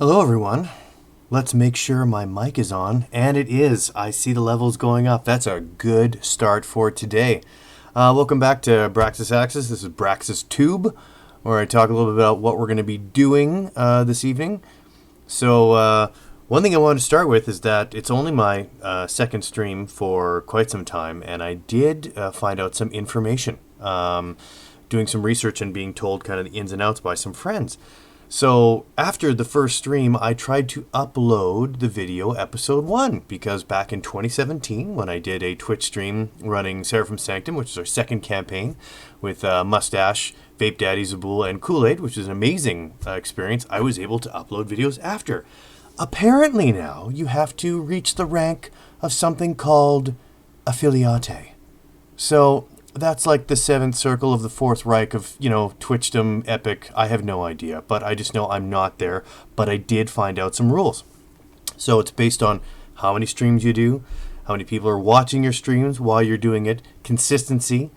Hello, everyone. Let's make sure my mic is on, and it is. I see the levels going up. That's a good start for today. Welcome back to BraxxisAxes. This is BraxxisTube, where I talk a little bit about what we're going to be doing this evening. So, one thing I want to start with is that it's only my second stream for quite some time, and I did find out some information, doing some research and being told kind of the ins and outs by some friends. So after the first stream, I tried to upload the video episode 1 because back in 2017, when I did a Twitch stream running Seraphim Sanctum, which is our second campaign with Mustache, Vape Daddy, Zabul, and Kool-Aid, which is an amazing experience, I was able to upload videos after. Apparently now, you have to reach the rank of something called Affliatee. So that's like the seventh circle of the Fourth Reich of, Twitchdom epic. I have no idea, but I just know I'm not there. But I did find out some rules. So it's based on how many streams you do, how many people are watching your streams while you're doing it, consistency,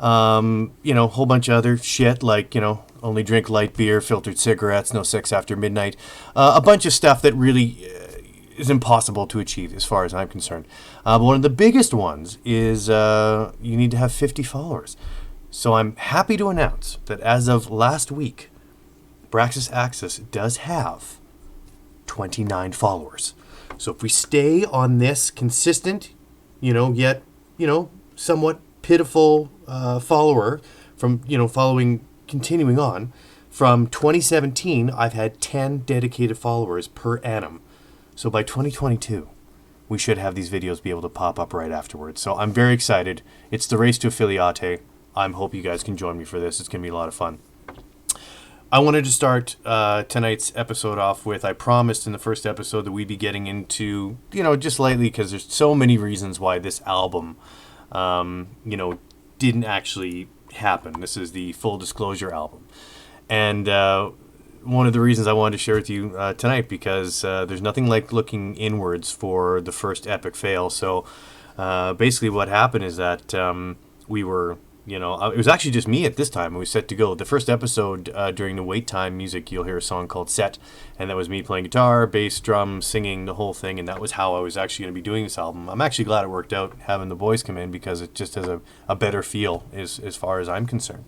a whole bunch of other shit like, only drink light beer, filtered cigarettes, no sex after midnight, a bunch of stuff that really is impossible to achieve as far as I'm concerned. But one of the biggest ones is you need to have 50 followers. So I'm happy to announce that as of last week, BraxxisAxes does have 29 followers. So if we stay on this consistent, yet, somewhat pitiful follower from, continuing on, from 2017, I've had 10 dedicated followers per annum. So by 2022, we should have these videos be able to pop up right afterwards. So I'm very excited. It's the race to Affliatee. I hope you guys can join me for this. It's going to be a lot of fun. I wanted to start tonight's episode off with, I promised in the first episode that we'd be getting into, just lightly, because there's so many reasons why this album, didn't actually happen. This is the Full Disclosure album. And one of the reasons I wanted to share with you tonight, because there's nothing like looking inwards for the first epic fail. So basically what happened is that we were, it was actually just me at this time. We were set to go. The first episode during the wait time music, you'll hear a song called Set. And that was me playing guitar, bass, drum, singing, the whole thing. And that was how I was actually going to be doing this album. I'm actually glad it worked out having the boys come in, because it just has a better feel as far as I'm concerned.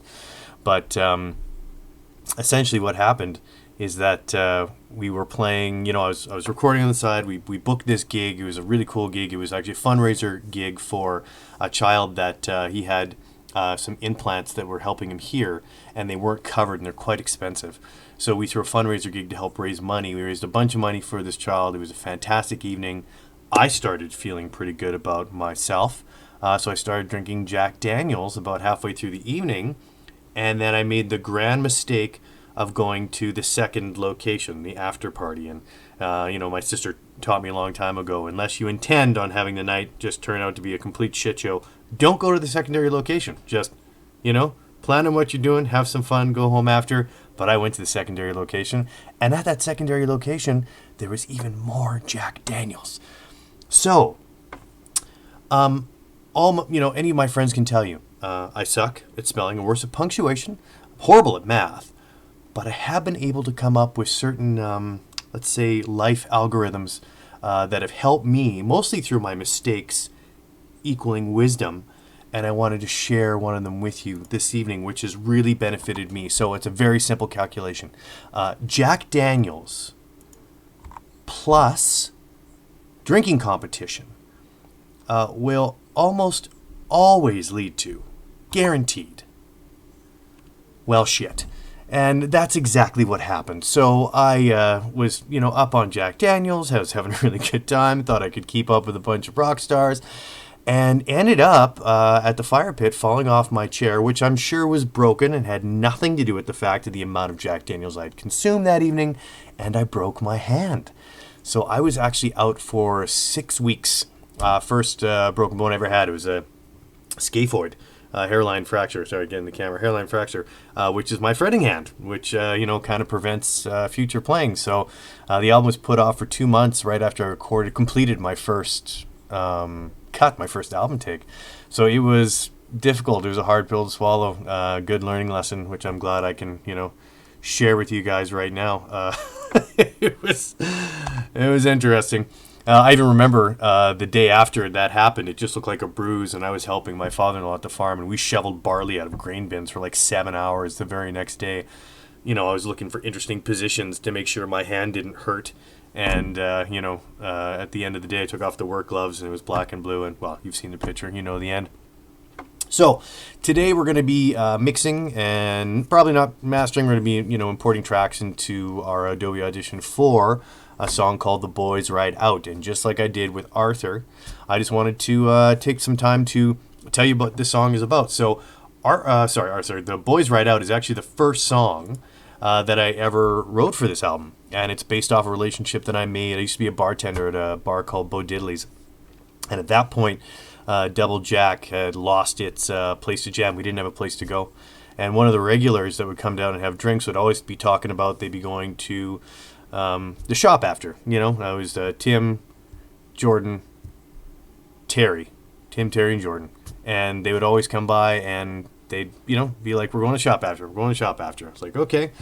But essentially what happened is that we were playing, I was recording on the side. We booked this gig. It was a really cool gig. It was actually a fundraiser gig for a child that he had some implants that were helping him hear, and they weren't covered, and they're quite expensive. So we threw a fundraiser gig to help raise money. We raised a bunch of money for this child. It was a fantastic evening. I started feeling pretty good about myself. So I started drinking Jack Daniels about halfway through the evening, and then I made the grand mistake of going to the second location, the after party. And, my sister taught me a long time ago, unless you intend on having the night just turn out to be a complete shit show, don't go to the secondary location. Just, plan on what you're doing, have some fun, go home after. But I went to the secondary location, and at that secondary location, there was even more Jack Daniels. So, any of my friends can tell you, I suck at spelling, and worse at punctuation, horrible at math. But I have been able to come up with certain, let's say, life algorithms that have helped me, mostly through my mistakes equaling wisdom. And I wanted to share one of them with you this evening, which has really benefited me. So it's a very simple calculation. Jack Daniels plus drinking competition will almost always lead to, guaranteed, well, shit. And that's exactly what happened. So I was, up on Jack Daniels. I was having a really good time. Thought I could keep up with a bunch of rock stars. And ended up at the fire pit falling off my chair, which I'm sure was broken and had nothing to do with the fact of the amount of Jack Daniels I had consumed that evening. And I broke my hand. So I was actually out for 6 weeks. First broken bone I ever had. It was a scaphoid. Hairline fracture, getting the camera, hairline fracture, which is my fretting hand, which, kind of prevents future playing. So the album was put off for 2 months right after I completed my first my first album take. So it was difficult. It was a hard pill to swallow. Good learning lesson, which I'm glad I can, share with you guys right now. It was interesting. I even remember the day after that happened, it just looked like a bruise, and I was helping my father-in-law at the farm, and we shoveled barley out of grain bins for like 7 hours the very next day. You know, I was looking for interesting positions to make sure my hand didn't hurt. And, at the end of the day, I took off the work gloves, and it was black and blue. And, well, you've seen the picture. You know the end. So, today we're going to be mixing and probably not mastering. We're going to be, importing tracks into our Adobe Audition for a song called The Boys Ride Out. And just like I did with Arthur, I just wanted to take some time to tell you what this song is about. So, Arthur, The Boys Ride Out is actually the first song that I ever wrote for this album. And it's based off a relationship that I made. I used to be a bartender at a bar called Bo Diddley's. And at that point, Double Jack had lost its place to jam. We didn't have a place to go. And one of the regulars that would come down and have drinks would always be talking about they'd be going to the shop after. I was Tim, Jordan, Terry. Tim, Terry, and Jordan. And they would always come by and they'd, be like, we're going to shop after. We're going to shop after. I was like, okay.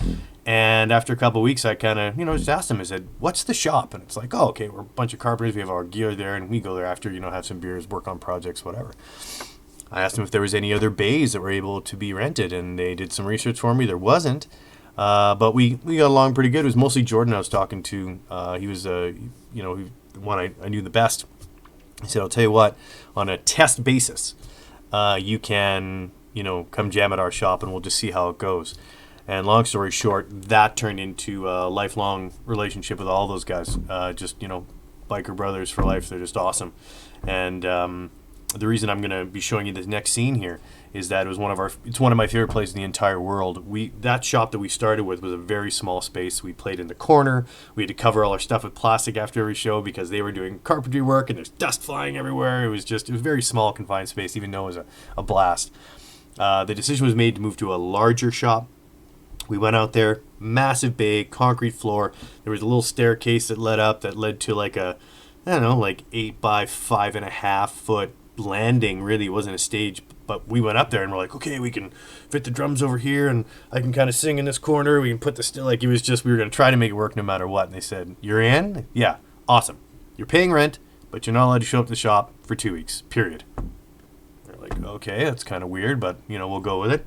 And after a couple of weeks, I kind of, just asked them, I said, what's the shop? And it's like, oh, okay, we're a bunch of carpenters. We have our gear there, and we go there after, have some beers, work on projects, whatever. I asked them if there was any other bays that were able to be rented, and they did some research for me. There wasn't, but we got along pretty good. It was mostly Jordan I was talking to. He was, the one I knew the best. He said, I'll tell you what, on a test basis, you can, come jam at our shop, and we'll just see how it goes. And long story short, that turned into a lifelong relationship with all those guys. Biker brothers for life. They're just awesome. And the reason I'm going to be showing you this next scene here is that it's one of my favorite places in the entire world. That shop that we started with was a very small space. We played in the corner. We had to cover all our stuff with plastic after every show because they were doing carpentry work and there's dust flying everywhere. It was a very small, confined space, even though it was a blast. The decision was made to move to a larger shop. We went out there, massive bay, concrete floor. There was a little staircase that led to like 8 by 5.5 foot landing. Really, it wasn't a stage, but we went up there and we're like, okay, we can fit the drums over here, and I can kind of sing in this corner. We can put the it was just, we were going to try to make it work no matter what. And they said, you're in? Yeah, awesome. You're paying rent, but you're not allowed to show up at the shop for 2 weeks, period. They're like, okay, that's kind of weird, but we'll go with it.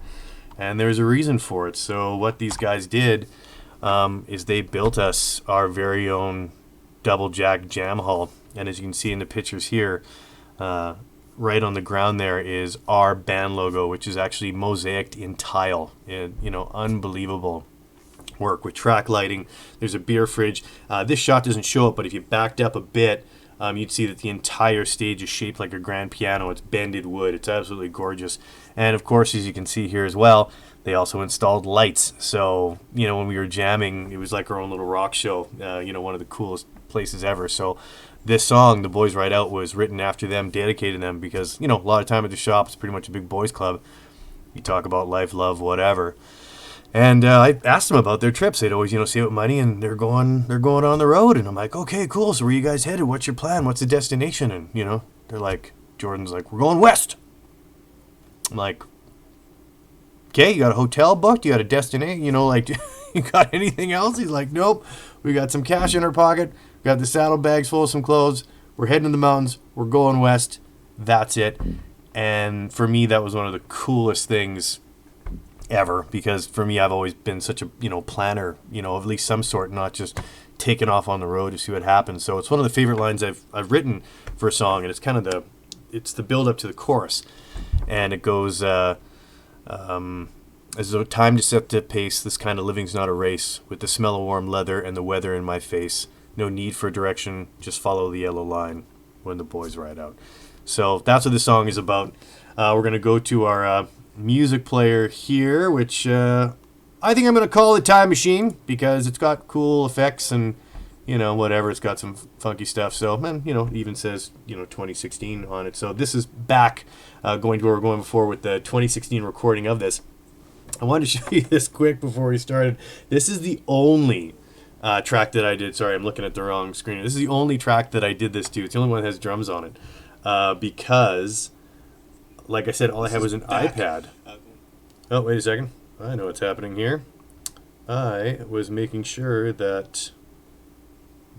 And there's a reason for it. So what these guys did is they built us our very own Double Jack jam hall. And as you can see in the pictures here, right on the ground there is our band logo, which is actually mosaicked in tile. Unbelievable work with track lighting. There's a beer fridge. This shot doesn't show it, but if you backed up a bit, you'd see that the entire stage is shaped like a grand piano. It's bended wood. It's absolutely gorgeous. And of course, as you can see here as well, they also installed lights. So, when we were jamming, it was like our own little rock show, one of the coolest places ever. So this song, The Boys Ride Out, was written after them, dedicated to them because, a lot of time at the shop, it's pretty much a big boys club. You talk about life, love, whatever. And I asked them about their trips. They'd always, save up money, and they're going on the road. And I'm like, okay, cool. So where you guys headed? What's your plan? What's the destination? And they're like, Jordan's like, we're going west. I'm like, okay, you got a hotel booked? You got a destination? You got anything else? He's like, nope. We got some cash in our pocket. We got the saddlebags full of some clothes. We're heading to the mountains. We're going west. That's it. And for me, that was one of the coolest things ever, because for me, I've always been such a planner, of at least some sort, not just taking off on the road to see what happens. So it's one of the favorite lines I've written for a song, and it's kind of the build up to the chorus, and it goes as though time to set the pace. This kind of living's not a race. With the smell of warm leather and the weather in my face, no need for direction. Just follow the yellow line when the boys ride out. So that's what this song is about. We're gonna go to our music player here, which I think I'm going to call it Time Machine because it's got cool effects and, whatever. It's got some funky stuff. So, and, it even says, 2016 on it. So this is back going to where we're going before with the 2016 recording of this. I wanted to show you this quick before we started. This is the only track that I did. Sorry, I'm looking at the wrong screen. This is the only track that I did this to. It's the only one that has drums on it because... like I said, all I had was an iPad. Oh, wait a second. I know what's happening here. I was making sure that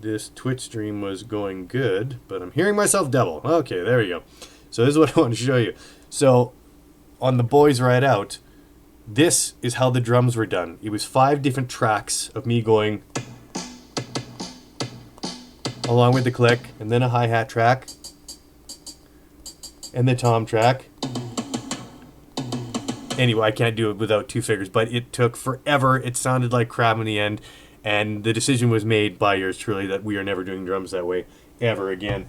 this Twitch stream was going good, but I'm hearing myself double. Okay, there we go. So this is what I want to show you. So on The Boys Ride Out, this is how the drums were done. It was 5 different tracks of me going along with the click, and then a hi-hat track, and the tom track. Anyway, I can't do it without 2 fingers, but it took forever. It sounded like crap in the end, and the decision was made by yours truly that we are never doing drums that way ever again.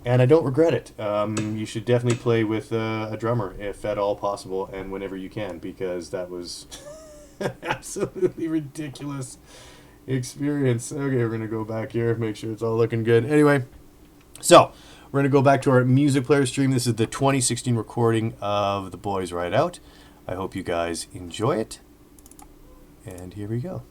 And I don't regret it. You should definitely play with a drummer, if at all possible, and whenever you can, because that was an absolutely ridiculous experience. Okay, we're going to go back here, make sure it's all looking good. Anyway, so we're going to go back to our music player stream. This is the 2016 recording of The Boys Ride Out. I hope you guys enjoy it. And here we go.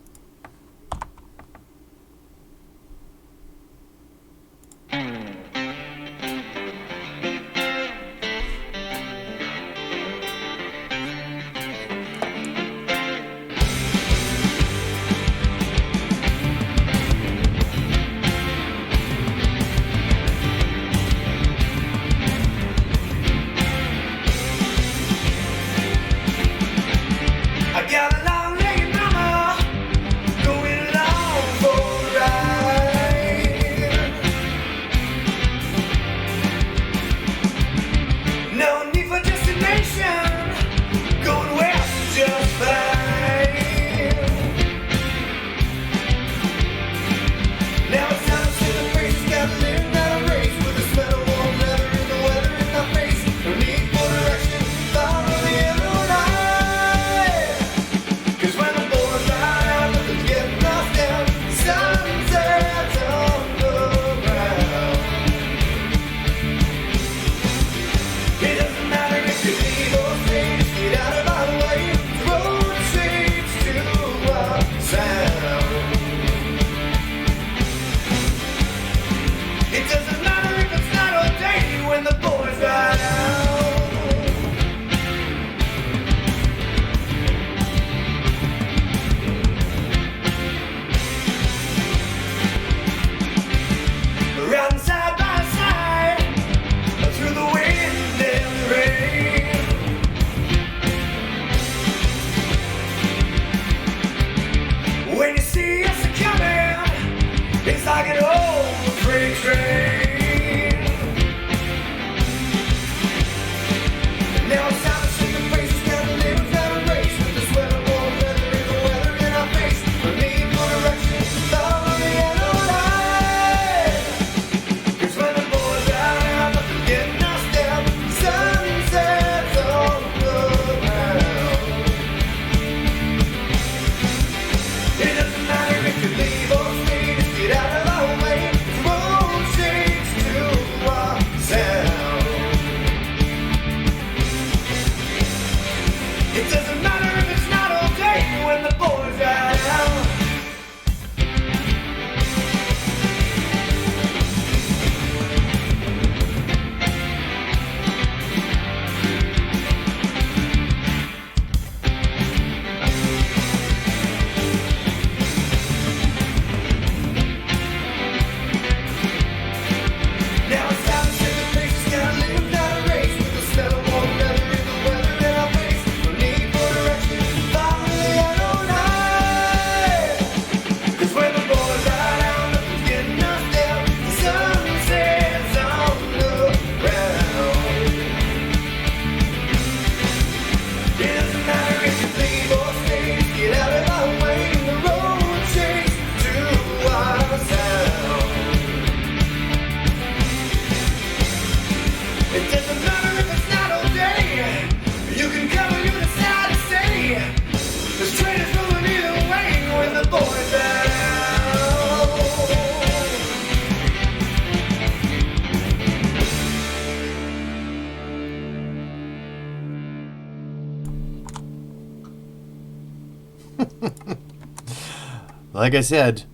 Like I said,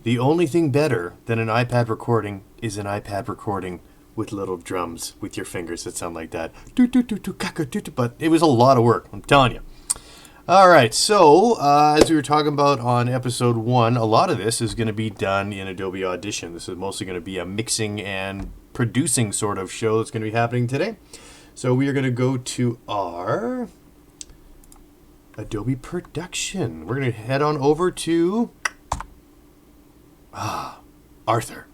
the only thing better than an iPad recording is an iPad recording with little drums with your fingers that sound like that. But it was a lot of work, I'm telling you. All right, so as we were talking about on episode 1, a lot of this is going to be done in Adobe Audition. This is mostly going to be a mixing and producing sort of show that's going to be happening today. So we are going to go to our Adobe Production. We're going to head on over to Arthur.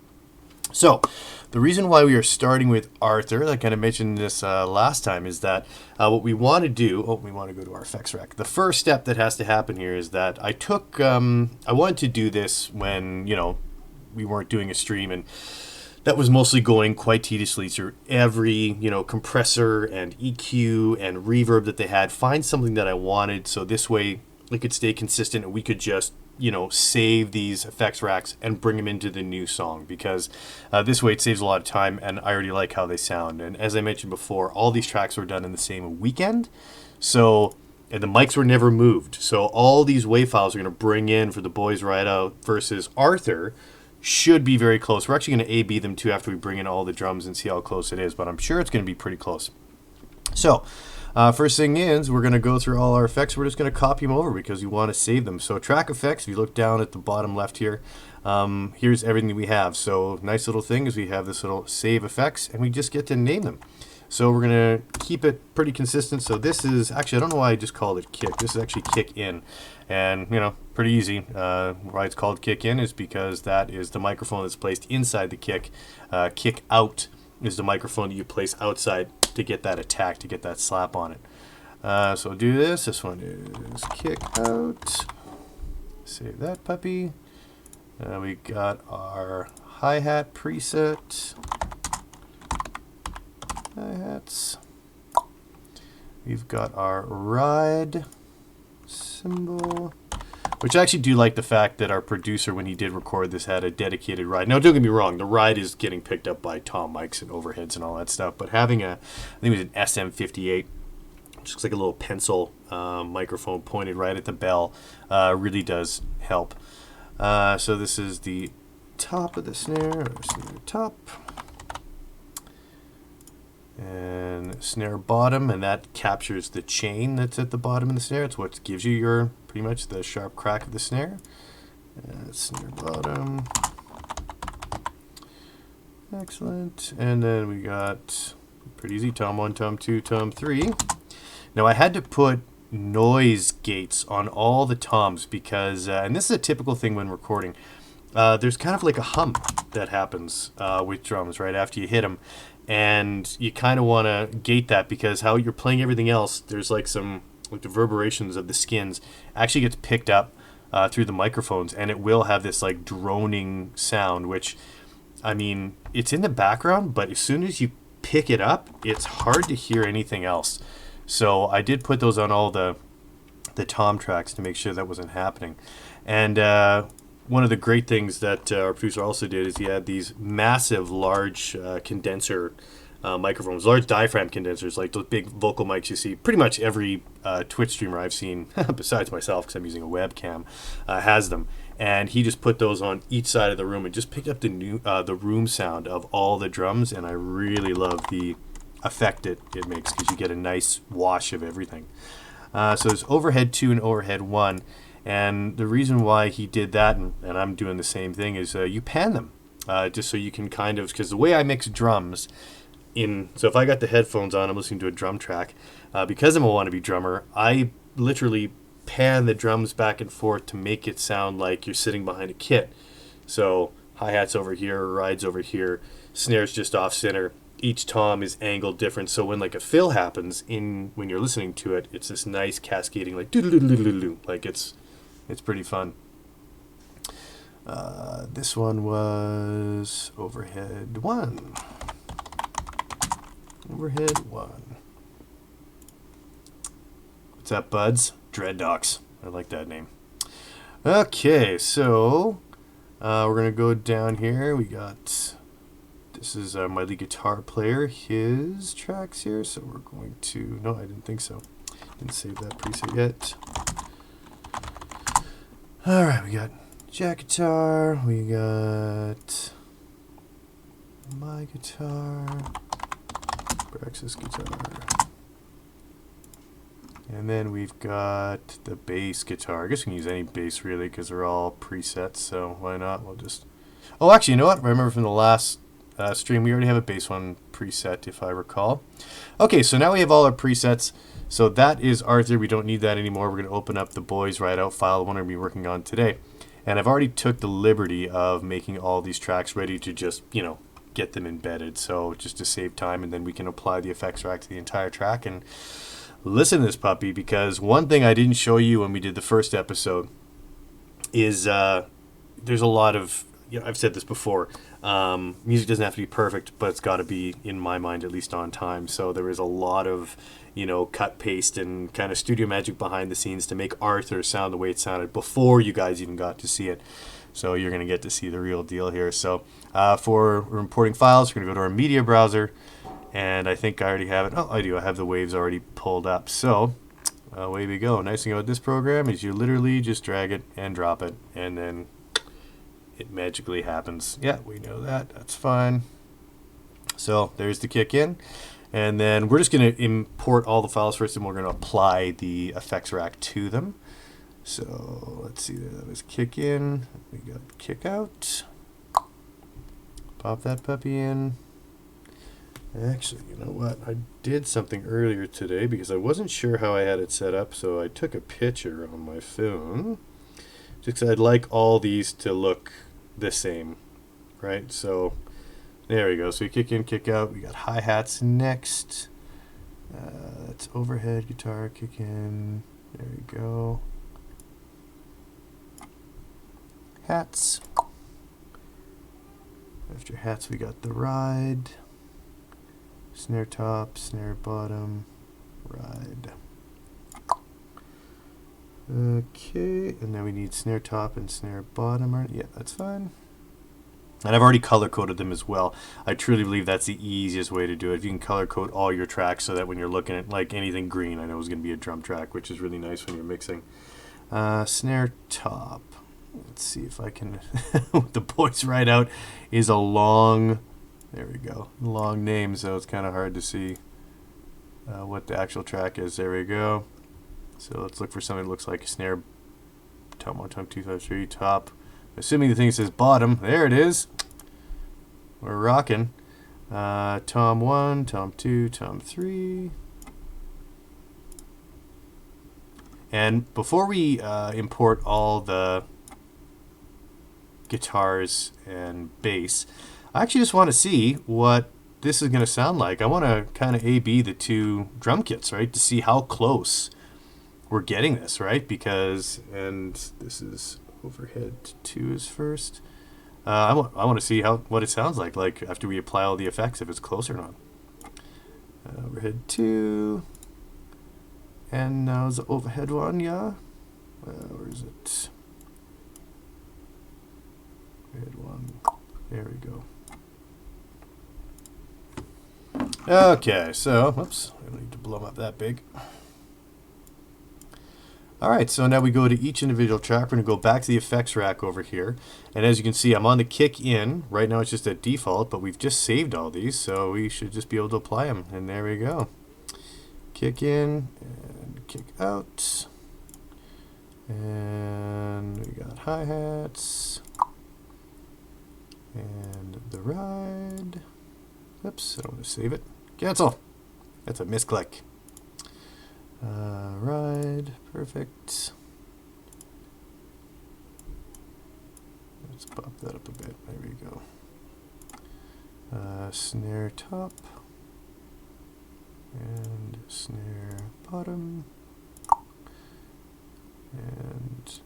So the reason why we are starting with Arthur, I kind of mentioned this last time, is that what we want to do, we want to go to our effects rack. The first step that has to happen here is that I wanted to do this when, we weren't doing a stream, and that was mostly going quite tediously through every, compressor and EQ and reverb that they had. Find something that I wanted so this way it could stay consistent and we could just save these effects racks and bring them into the new song, because this way it saves a lot of time and I already like how they sound. And as I mentioned before, all these tracks were done in the same weekend, and the mics were never moved. So all these WAV files are going to bring in for the Boys Ride Out versus Arthur should be very close. We're actually going to A-B them too after we bring in all the drums and see how close it is, but I'm sure it's going to be pretty close. So first thing is, we're going to go through all our effects. We're just going to copy them over because we want to save them. So track effects, if you look down at the bottom left here, here's everything we have. So nice little thing is we have this little save effects, and we just get to name them. So we're going to keep it pretty consistent. So this is, actually, I don't know why I just called it kick. This is actually kick in. And, pretty easy. Why it's called kick in is because that is the microphone that's placed inside the kick. Kick out is the microphone that you place outside to get that attack, to get that slap on it. So do this. This one is kick out. Save that puppy. We got our hi-hat preset. Hi-hats. We've got our ride symbol, which I actually do like the fact that our producer, when he did record this, had a dedicated ride. Now, don't get me wrong, the ride is getting picked up by tom mics and overheads and all that stuff, but having I think it was an SM58, which looks like a little pencil microphone pointed right at the bell, really does help. So this is the top of the snare, or snare top, and snare bottom, and that captures the chain that's at the bottom of the snare. It's what gives you your pretty much the sharp crack of the snare. Snare bottom. Excellent. And then we got, pretty easy, tom 1, tom 2, tom 3. Now I had to put noise gates on all the toms because, and this is a typical thing when recording, there's kind of like a hum that happens with drums right after you hit them. And you kind of want to gate that because how you're playing everything else, there's like some the reverberations of the skins actually gets picked up through the microphones, and it will have this like droning sound, which, I mean, it's in the background, but as soon as you pick it up, it's hard to hear anything else. So I did put those on all the tom tracks to make sure that wasn't happening. And one of the great things that our producer also did is he had these massive, large condenser microphones, large diaphragm condensers, like those big vocal mics you see. Pretty much every Twitch streamer I've seen, besides myself, because I'm using a webcam, has them. And he just put those on each side of the room and just picked up the room sound of all the drums. And I really love the effect it makes because you get a nice wash of everything. So there's overhead 2 and overhead 1. And the reason why he did that, and I'm doing the same thing, is you pan them just so you can kind of, because the way I mix drums so if I got the headphones on, I'm listening to a drum track, because I'm a wannabe drummer, I literally pan the drums back and forth to make it sound like you're sitting behind a kit. So hi-hats over here, rides over here, snares just off center. Each tom is angled different, so when like a fill happens when you're listening to it, it's this nice cascading like doo-doo-doo-doo-doo-doo. Like it's pretty fun. This one was overhead 1. Overhead 1. What's up, buds? Dreadnoughts. I like that name. Okay, so we're going to go down here. We got, this is my lead guitar player, his tracks here. So we're going to, no, I didn't think so. Didn't save that preset yet. All right, we got jack guitar, we got my guitar, Braxxis guitar, And then we've got the bass guitar. I guess we can use any bass really because they're all presets, so why not? We'll just... Oh, actually, you know what? I remember from the last stream, we already have a bass one preset, if I recall. Okay, so now we have all our presets. So that is Arthur. We don't need that anymore. We're going to open up the Boys Ride Out file, the one we're going to be working on today. And I've already took the liberty of making all these tracks ready to just, you know, get them embedded. So just to save time, and then we can apply the effects rack to the entire track and listen to this puppy. Because one thing I didn't show you when we did the first episode is there's a lot of, you know, I've said this before, music doesn't have to be perfect, but it's got to be, in my mind, at least on time. So there is a lot of, you know, cut, paste, and kind of studio magic behind the scenes to make Arthur sound the way it sounded before you guys even got to see it. So you're going to get to see the real deal here. So for importing files, we're going to go to our media browser. And I think I already have it. Oh, I do. I have the waves already pulled up. So away we go. Nice thing about this program is you literally just drag it and drop it, and then it magically happens. Yeah, we know that. That's fine. So there's the kick in. And then we're just going to import all the files first, and we're going to apply the effects rack to them. So let's see. That was kick in. We got kick out. Pop that puppy in. Actually, you know what? I did something earlier today because I wasn't sure how I had it set up, so I took a picture on my phone just because I'd like all these to look the same, right? So there we go. So we kick in, kick out. We got hi-hats next. That's overhead guitar, kick in. There we go. Hats. After hats, we got the ride. Snare top, snare bottom, ride. Okay, and then we need snare top and snare bottom. Yeah, that's fine. And I've already color coded them as well. I truly believe that's the easiest way to do it. If you can color code all your tracks so that when you're looking at like anything green, I know is going to be a drum track, which is really nice when you're mixing. Snare top. Let's see if I can. The Boys Ride Out is a long. There we go. Long name, so it's kind of hard to see what the actual track is. There we go. So let's look for something that looks like a snare. Tom 1, Tom 2, Tom 3, top. Assuming the thing says bottom. There it is. We're rocking. Tom 1, Tom 2, Tom 3. And before we import all the guitars and bass, I actually just want to see what this is going to sound like. I want to kind of A/B the two drum kits, right, to see how close we're getting this, right? Because, and this is overhead 2 is first. I want to see what it sounds like after we apply all the effects, if it's close or not. Overhead 2, and now is the overhead 1, yeah. Where is it? Overhead 1. There we go. Okay, so, whoops, I don't need to blow them up that big. Alright, so now we go to each individual track. We're going to go back to the effects rack over here. And as you can see, I'm on the kick in. Right now it's just at default, but we've just saved all these, so we should just be able to apply them. And there we go. Kick in and kick out. And we got hi-hats. And the ride. Oops, I don't want to save it. Cancel. That's a misclick. Ride. Perfect. Let's pop that up a bit. There we go. Snare top. And snare bottom. And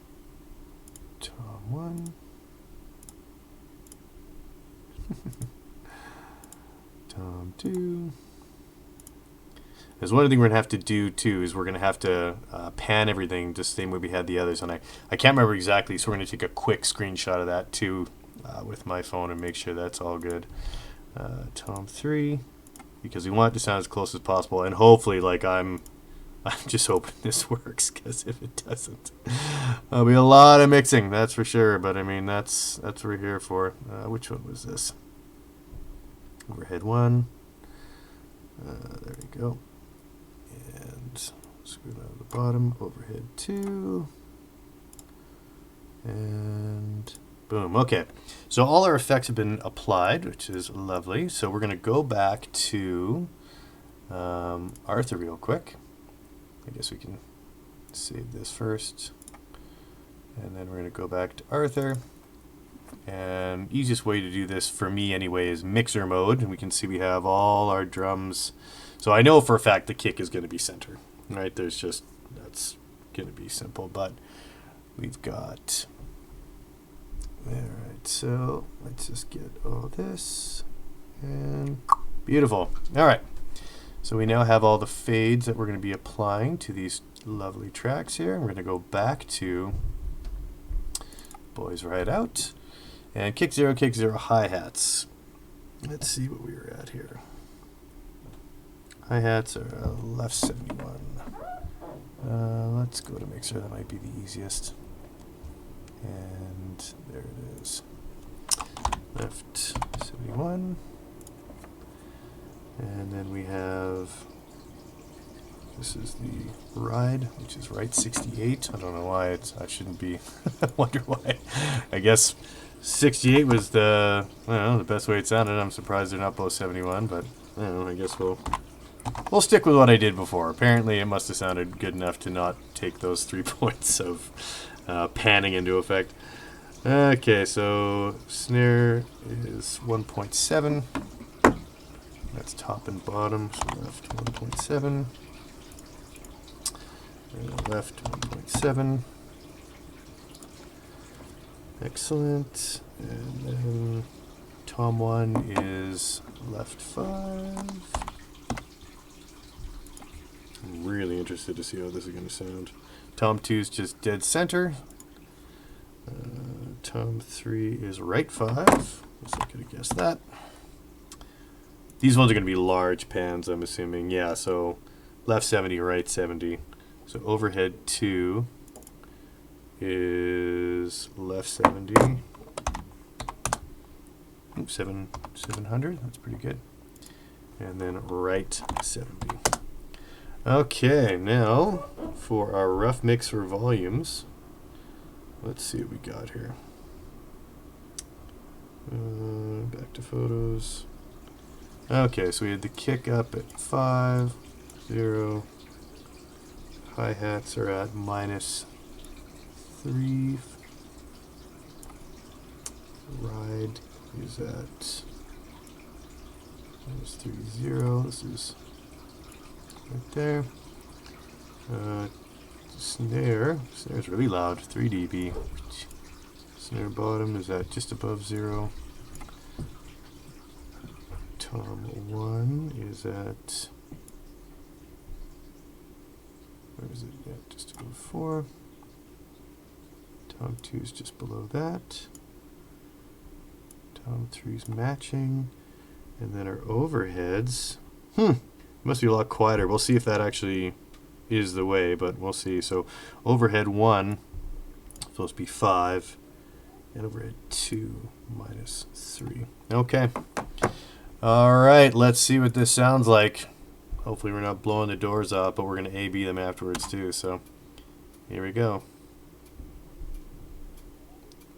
tom 1. Tom 2. There's one thing we're going to have to do too is we're going to have to pan everything just the same way we had the others, and I can't remember exactly, so we're going to take a quick screenshot of that too with my phone and make sure that's all good. Tom 3, because we want it to sound as close as possible, and hopefully, like, I'm just hoping this works, because if it doesn't, there'll be a lot of mixing, that's for sure. But I mean, that's what we're here for. Which one was this? Overhead 1. There we go. And let's Go down to the bottom, overhead 2. And boom. Okay. So all our effects have been applied, which is lovely. So we're going to go back to Arthur real quick. I guess we can save this first. And then we're going to go back to Arthur. And easiest way to do this for me anyway is mixer mode. And we can see we have all our drums. So I know for a fact the kick is going to be center. Right? There's just, that's going to be simple. But we've got... Alright, so let's just get all this. And beautiful. Alright. So we now have all the fades that we're going to be applying to these lovely tracks here. We're going to go back to Boys Ride Out. And kick 0, hi-hats. Let's see what we were at here. Hi-hats are left 71. Let's go to mixer. That might be the easiest. And there it is. Left 71. And then we have, this is the ride, which is right 68. I don't know why I shouldn't be, I wonder why. I guess 68 was the, I don't know, the best way it sounded. I'm surprised they're not both 71, but I don't know, I guess we'll stick with what I did before. Apparently it must have sounded good enough to not take those 3 points of panning into effect. Okay, so snare is 1.7. That's top and bottom, so left 1.7. And left 1.7. Excellent. And then tom 1 is left 5. I'm really interested to see how this is going to sound. Tom 2 is just dead center. Tom 3 is right 5. I could have guessed that. These ones are going to be large pans, I'm assuming. Yeah, so left 70, right 70. So overhead 2 is left 70. Oops, 700. That's pretty good. And then right 70. Okay, now for our rough mix for volumes. Let's see what we got here. Back to photos. Okay, so we had the kick up at 5, 0. Hi-hats are at -3. Ride is at -3, 0. This is right there. Snare's really loud, 3 dB. Snare bottom is at just above 0. Tom 1 is at, where is it? Yeah, just above 4. Tom 2 is just below that. Tom 3 is matching. And then our overheads, must be a lot quieter. We'll see if that actually is the way, but we'll see. So overhead 1 supposed to be 5, and overhead 2 -3. Okay. All right, let's see what this sounds like. Hopefully we're not blowing the doors off, but we're going to A/B them afterwards too. So here we go.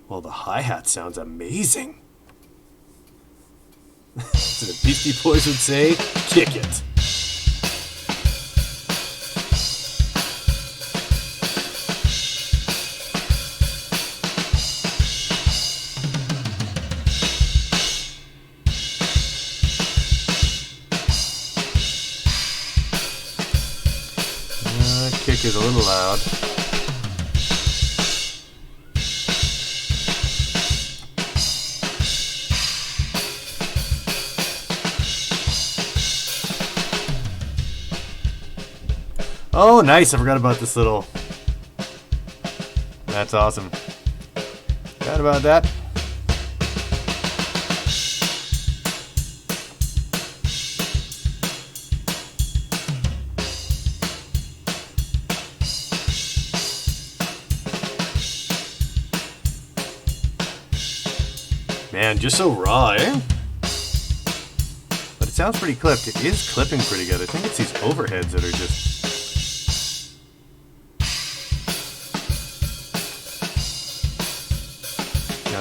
Well, the hi-hat sounds amazing. So the Beastie Boys would say, kick it. Kick is a little loud. Oh, nice. I forgot about this little... That's awesome. Forgot about that. Man, just so raw, eh? But it sounds pretty clipped. It is clipping pretty good. I think it's these overheads that are just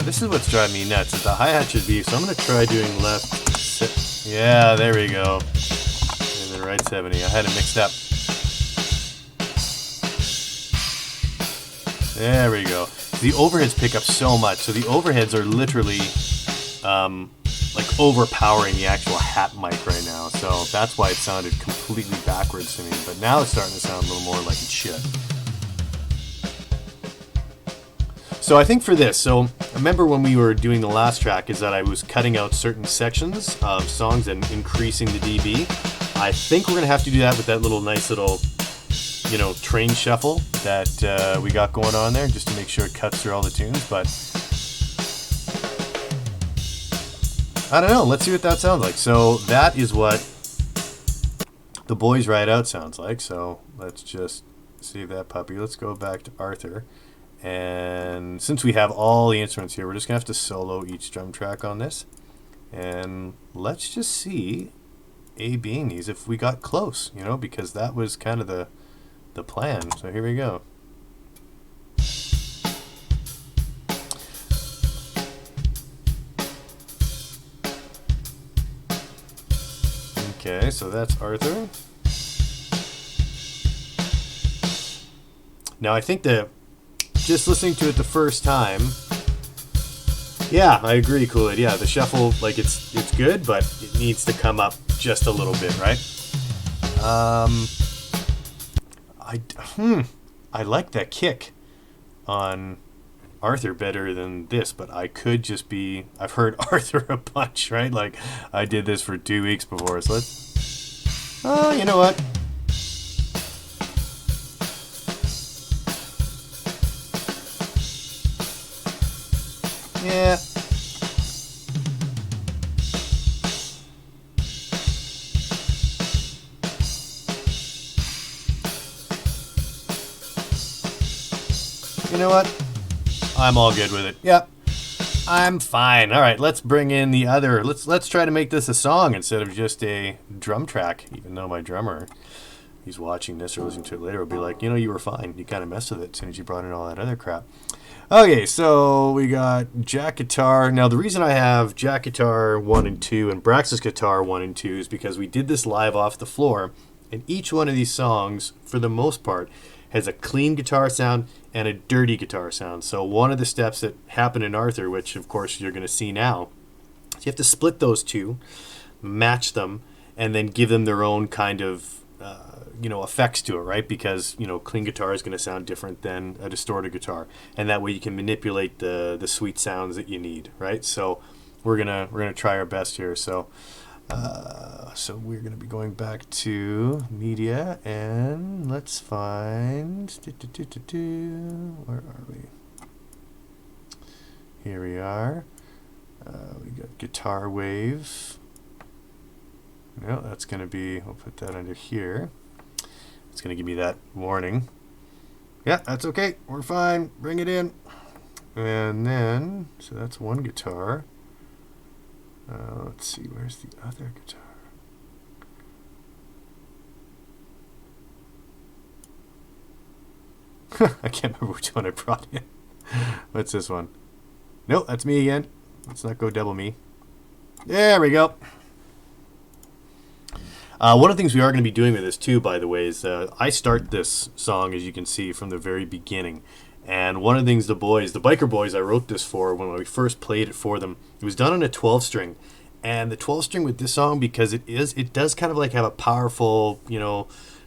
this is what's driving me nuts. Is the hi-hat should be, so I'm going to try doing left. Yeah, there we go. And then right 70. I had it mixed up. There we go. The overheads pick up so much. So the overheads are literally like overpowering the actual hat mic right now. So that's why it sounded completely backwards to me. But now it's starting to sound a little more like it should. So I think for this, so remember when we were doing the last track is that I was cutting out certain sections of songs and increasing the dB. I think we're going to have to do that with that little nice little, you know, train shuffle that we got going on there, just to make sure it cuts through all the tunes. But I don't know, let's see what that sounds like. So that is what the Boys Ride Out sounds like. So let's just save that puppy. Let's go back to Arthur. And since we have all the instruments here, we're just going to have to solo each drum track on this. And let's just see, A being these, if we got close, you know, because that was kind of the plan. So here we go. Okay, so that's Arthur. Now I think that just listening to it the first time, yeah, I agree, Kool-Aid. Yeah, the shuffle, like it's good, but it needs to come up just a little bit, right? I like that kick on Arthur better than this, but I could just be, I've heard Arthur a bunch, right? Like I did this for 2 weeks before, so let's, oh, you know what? Yeah. You know what? I'm all good with it. Yep. I'm fine. All right, let's bring in the other. Let's try to make this a song instead of just a drum track, even though my drummer, he's watching this or listening to it later, will be like, you know, you were fine. You kind of messed with it as soon as you brought in all that other crap. Okay, so we got Jack Guitar. Now, the reason I have Jack Guitar 1 and 2 and Braxxis Guitar 1 and 2 is because we did this live off the floor, and each one of these songs, for the most part, has a clean guitar sound and a dirty guitar sound. So one of the steps that happen in Arthur, which of course you're going to see now, is you have to split those two, match them, and then give them their own kind of effects to it, right? Because clean guitar is going to sound different than a distorted guitar, and that way you can manipulate the sweet sounds that you need, right? So we're gonna try our best here. So we're gonna be going back to media, and let's find where are we? Here we are. We got guitar wave. No, that's gonna be. We'll put that under here. It's going to give me that warning. Yeah, that's okay. We're fine. Bring it in. And then, so that's one guitar. Let's see, where's the other guitar? I can't remember which one I brought in. What's this one? Nope, that's me again. Let's not go double me. There we go. One of the things we are going to be doing with this too, by the way, is I start this song, as you can see, from the very beginning. And one of the things the Biker Boys I wrote this for when we first played it for them, it was done on a 12-string. And the 12-string with this song, because it does kind of like have a powerful,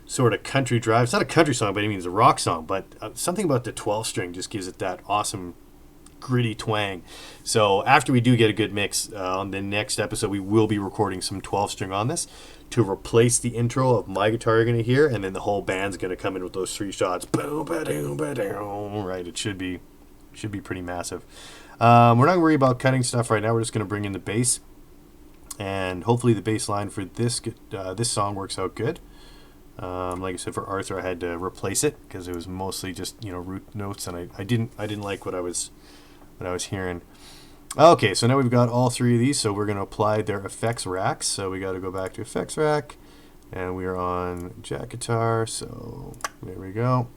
sort of country drive. It's not a country song by any means, a rock song, but something about the 12-string just gives it that awesome gritty twang. So after we do get a good mix on the next episode, we will be recording some 12-string on this to replace the intro of my guitar you're going to hear, and then the whole band's going to come in with those 3 shots. Boom, ba-doom, ba-doom. Right, it should be pretty massive. We're not going to worry about cutting stuff right now. We're just going to bring in the bass, and hopefully the bass line for this song works out good. Like I said, for Arthur, I had to replace it because it was mostly just root notes, and I didn't like what I was hearing. Okay, so now we've got all 3 of these, so we're going to apply their effects racks. So we got to go back to effects rack, and we are on Jack Guitar, so there we go.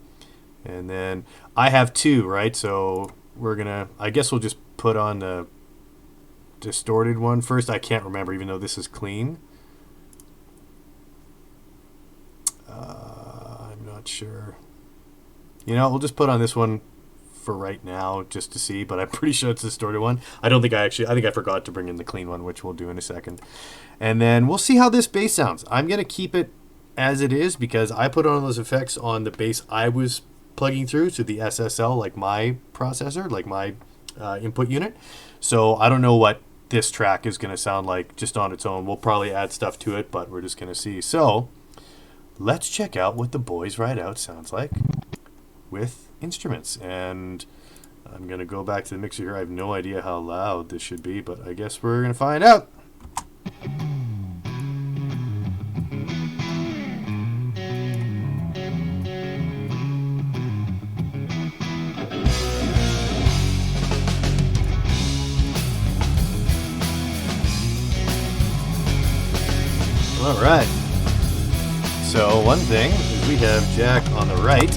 And then I have 2, right? So we're going to, I guess we'll just put on the distorted one first? I can't remember, even though this is clean. I'm not sure. You know, we'll just put on this one for right now just to see, but I'm pretty sure it's the distorted one. I think I forgot to bring in the clean one, which we'll do in a second. And then we'll see how this bass sounds. I'm going to keep it as it is because I put on those effects on the bass I was plugging through to the SSL, like my processor, like my input unit. So I don't know what this track is going to sound like just on its own. We'll probably add stuff to it, but we're just going to see. So let's check out what the Boys Ride Out sounds like with instruments. And I'm going to go back to the mixer here. I have no idea how loud this should be, but I guess we're going to find out. All right. So one thing is we have Jack on the right,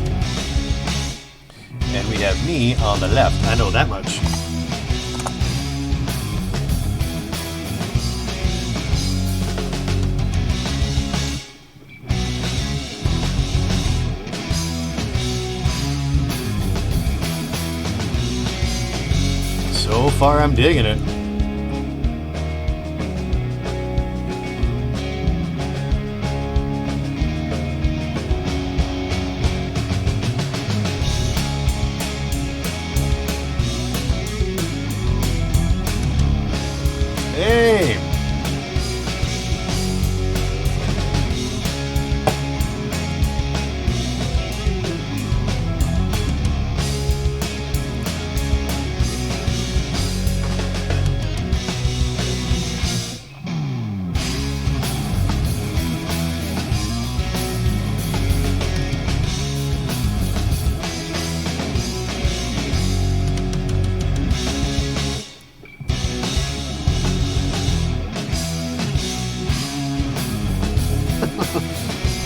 and we have me on the left. I know that much. So far, I'm digging it. Hey!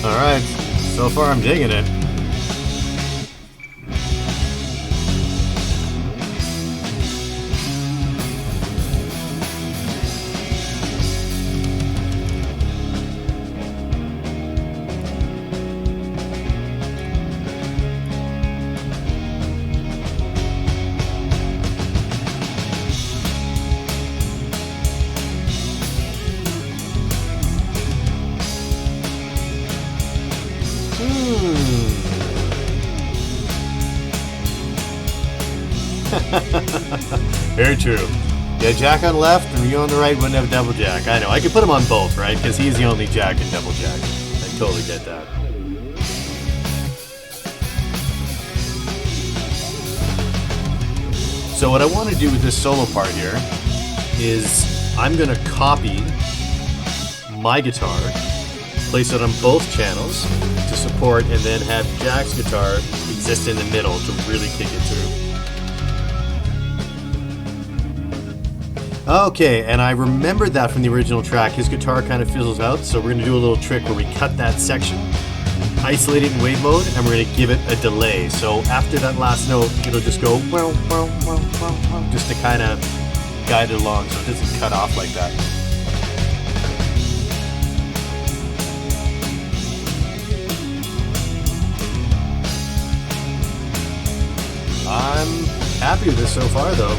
Alright, so far I'm digging it. Very true. Yeah, Jack on the left and you on the right wouldn't have double Jack. I know. I could put him on both, right? Because he's the only Jack in double Jack. I totally get that. So what I want to do with this solo part here is I'm going to copy my guitar, place it on both channels to support, and then have Jack's guitar exist in the middle to really kick it through. Okay, and I remembered that from the original track. His guitar kind of fizzles out, so we're going to do a little trick where we cut that section, isolate it in wave mode, and we're going to give it a delay. So after that last note, it'll just go just to kind of guide it along so it doesn't cut off like that. I'm happy with this so far, though.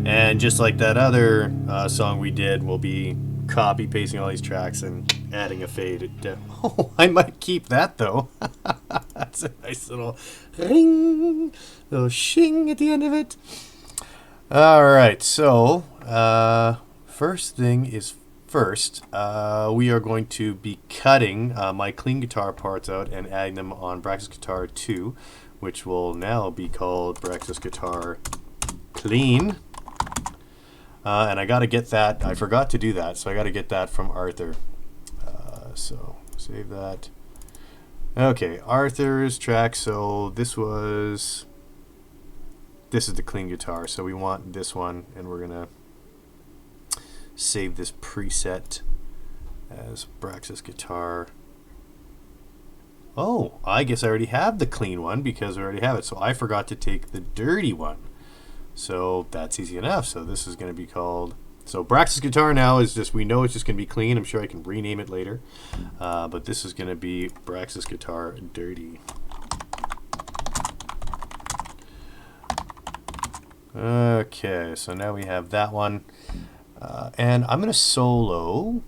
And just like that other song we did, we'll be copy pasting all these tracks and adding a fade. Oh, I might keep that though. That's a nice little ring, little shing at the end of it. All right, so first thing is first. We are going to be cutting my clean guitar parts out and adding them on Braxxis Guitar 2, which will now be called Braxxis Guitar Clean. And I got to get that. I forgot to do that, so I got to get that from Arthur. So save that. Okay, Arthur's track. So this is the clean guitar. So we want this one, and we're gonna save this preset as Braxxis guitar. Oh, I guess I already have the clean one because I already have it. So I forgot to take the dirty one. So that's easy enough. So this is going to be called... So Braxxis guitar now is just... We know it's just going to be clean. I'm sure I can rename it later. But this is going to be Braxxis guitar dirty. Okay, so now we have that one. And I'm going to solo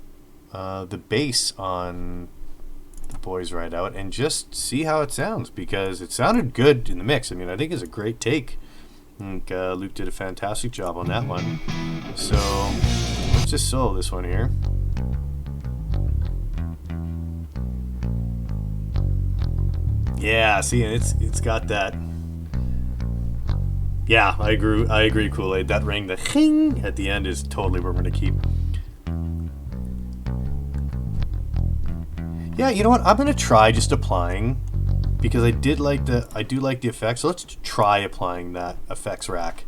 the bass on The Boys Ride Out and just see how it sounds, because it sounded good in the mix. I mean, I think it's a great take. I think Luke did a fantastic job on that one. So let's just solo this one here. Yeah, see, it's got that. Yeah, I agree, Kool-Aid. That ring, the ching at the end, is totally what we're gonna keep. Yeah, you know what? I'm gonna try just applying, because I do like the effects. So let's try applying that effects rack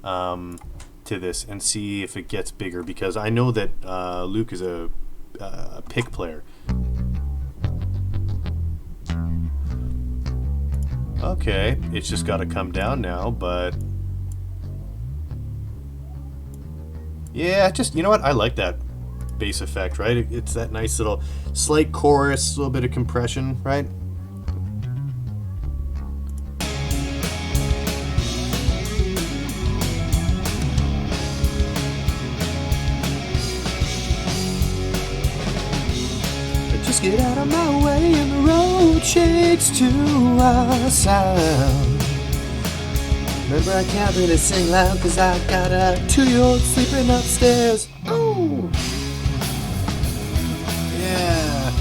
to this and see if it gets bigger, because I know that Luke is a pick player. Okay, it's just got to come down now, but yeah, just, you know what? I like that bass effect, right? It's that nice little slight chorus, a little bit of compression, right? Just get out of my way and the road shakes to our sound. Remember, I can't really sing loud because I got a 2-year-old sleeping upstairs. Oh! Yeah.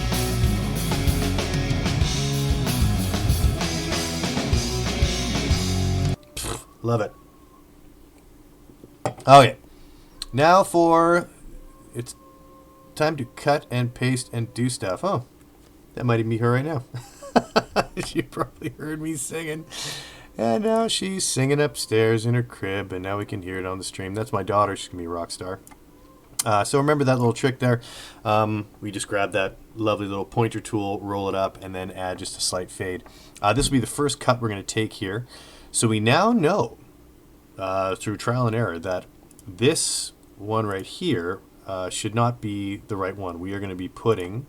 Love it. Okay. Now it's time to cut and paste and do stuff. Oh, that might even be her right now. She probably heard me singing. And now she's singing upstairs in her crib, and now we can hear it on the stream. That's my daughter. She's going to be a rock star. So remember that little trick there? We just grab that lovely little pointer tool, roll it up, and then add just a slight fade. This will be the first cut we're going to take here. So we now know, through trial and error, that this one right here should not be the right one. We are going to be putting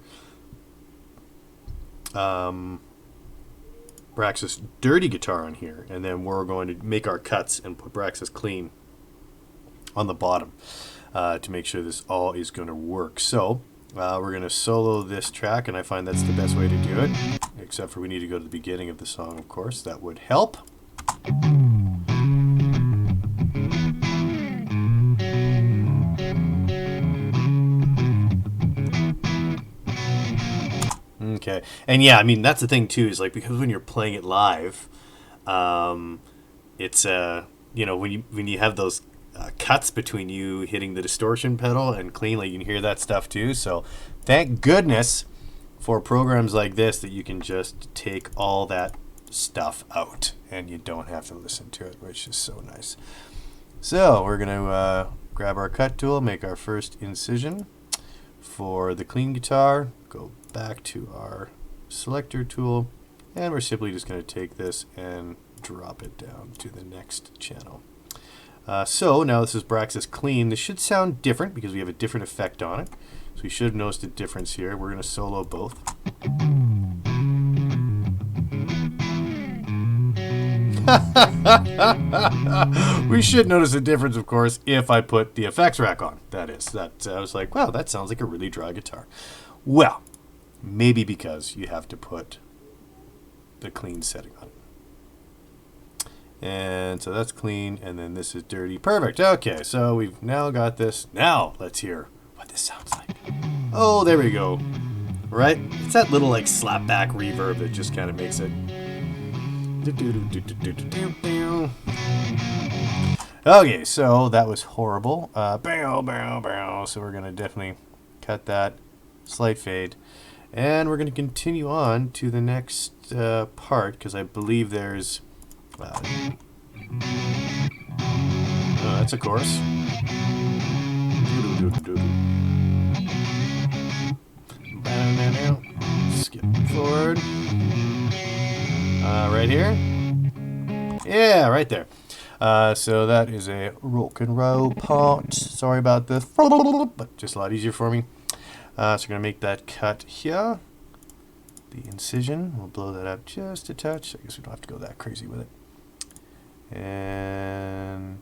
Braxxis dirty guitar on here, and then we're going to make our cuts and put Braxxis clean on the bottom to make sure this all is going to work. So we're going to solo this track, and I find that's the best way to do it, except for we need to go to the beginning of the song, of course. That would help. Okay, and yeah, I mean, that's the thing too, is like, because when you're playing it live, it's you know, when you have those cuts between you hitting the distortion pedal and clean, like, you can hear that stuff too. So thank goodness for programs like this that you can just take all that stuff out and you don't have to listen to it, which is so nice. So we're gonna grab our cut tool, make our first incision for the clean guitar, go back to our selector tool, and we're simply just going to take this and drop it down to the next channel. So now this is Braxxis clean. This should sound different because we have a different effect on it. So we should have noticed a difference here. We're going to solo both. We should notice a difference, of course, if I put the effects rack on. That is, I was like, wow, that sounds like a really dry guitar. Well, maybe because you have to put the clean setting on it. And so that's clean, and then this is dirty. Perfect. Okay, so we've now got this. Now let's hear what this sounds like. Oh, there we go. Right? It's that little like slapback reverb that just kind of makes it. Okay, so that was horrible. So we're gonna definitely cut that, slight fade, And we're going to continue on to the next part, because I believe there's... that's a chorus. Skip forward. Right here. Yeah, right there. So that is a rock and roll part. Sorry about this, but just a lot easier for me. So we're going to make that cut here. The incision, we'll blow that up just a touch. I guess we don't have to go that crazy with it. And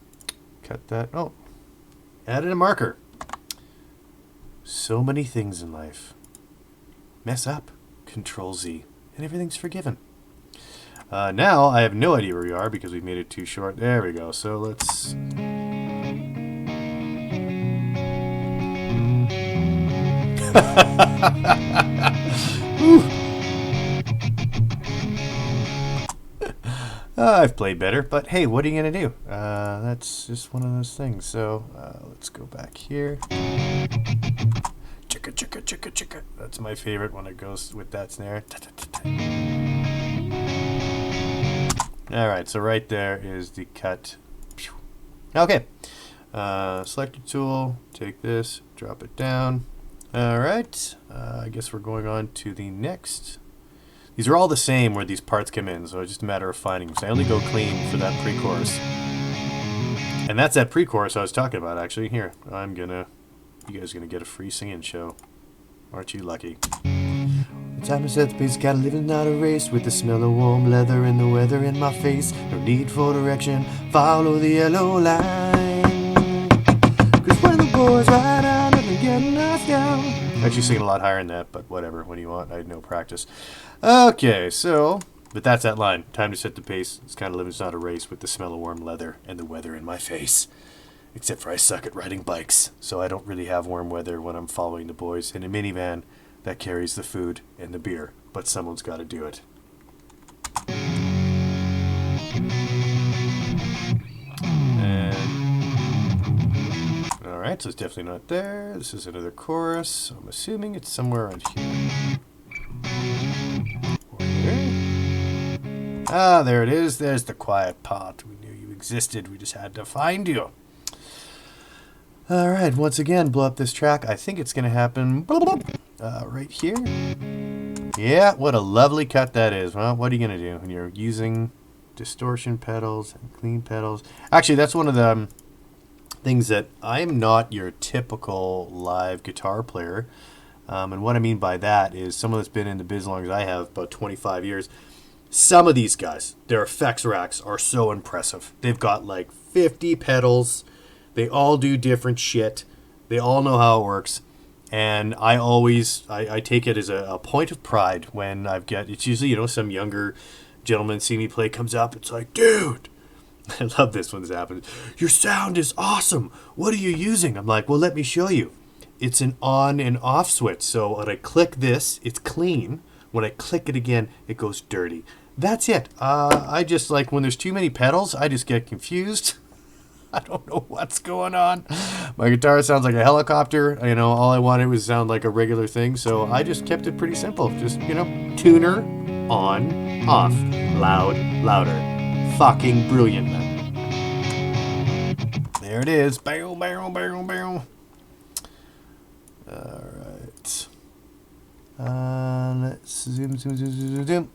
cut that. Oh, added a marker. So many things in life. Mess up, Control Z, and everything's forgiven. Now I have no idea where we are because we made it too short. There we go. So let's... I've played better, but hey, what are you going to do? That's just one of those things. So let's go back here. Chicka, chicka, chicka, chicka. That's my favorite when it goes with that snare. Alright, so right there is the cut. Okay. Select your tool, take this, drop it down. Alright, I guess we're going on to the next. These are all the same where these parts come in, so it's just a matter of finding them. So I only go clean for that pre-chorus. And that's that pre-chorus I was talking about, actually. Here, you guys are gonna get a free singing show. Aren't you lucky? Time to set the pace, gotta live and not a race. With the smell of warm leather and the weather in my face. No need for direction, follow the yellow line. Cause when the boys ride out, nothing getting us down. Actually singing a lot higher than that, but whatever, when you want, I had no practice. Okay, so, but that's that line. Time to set the pace, it's kind of living, it's not a race. With the smell of warm leather and the weather in my face. Except for I suck at riding bikes, so I don't really have warm weather when I'm following the boys in a minivan that carries the food and the beer, but someone's got to do it. And all right, so it's definitely not there. This is another chorus, so I'm assuming it's somewhere around here. Or here. Ah, there it is. There's the quiet part. We knew you existed. We just had to find you. All right, once again, blow up this track. I think it's going to happen right here. Yeah, what a lovely cut that is. Well, what are you going to do when you're using distortion pedals and clean pedals? Actually, that's one of the things that I'm not your typical live guitar player. And what I mean by that is someone that's been in the biz as long as I have, about 25 years. Some of these guys, their effects racks are so impressive. They've got like 50 pedals. They all do different shit. They all know how it works. And I always, I take it as a point of pride when it's usually, you know, some younger gentleman see me play, comes up, it's like, dude, I love this when this happens. Your sound is awesome. What are you using? I'm like, well, let me show you. It's an on and off switch. So when I click this, it's clean. When I click it again, it goes dirty. That's it. I just like when there's too many pedals, I just get confused. I don't know what's going on. My guitar sounds like a helicopter. You know, all I wanted was to sound like a regular thing. So I just kept it pretty simple. Just, you know, tuner, on, off, loud, louder. Fucking brilliant, man. There it is. Bow, bow, bow, bow. All right. Let's zoom, zoom, zoom, zoom, zoom.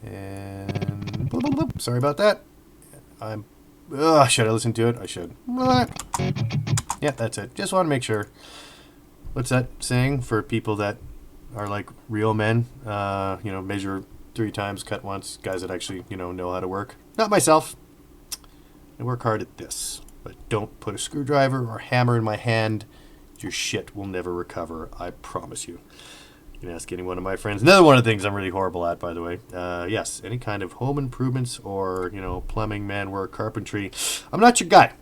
And bloop, bloop, bloop. Sorry about that. Should I listen to it? I should. Yeah, that's it. Just want to make sure. What's that saying for people that are like real men? You know, measure 3 times, cut once. Guys that actually, you know how to work. Not myself. I work hard at this. But don't put a screwdriver or hammer in my hand. Your shit will never recover. I promise you. You can ask any one of my friends. Another one of the things I'm really horrible at, by the way. Yes, any kind of home improvements or, you know, plumbing, manwork, carpentry. I'm not your guy.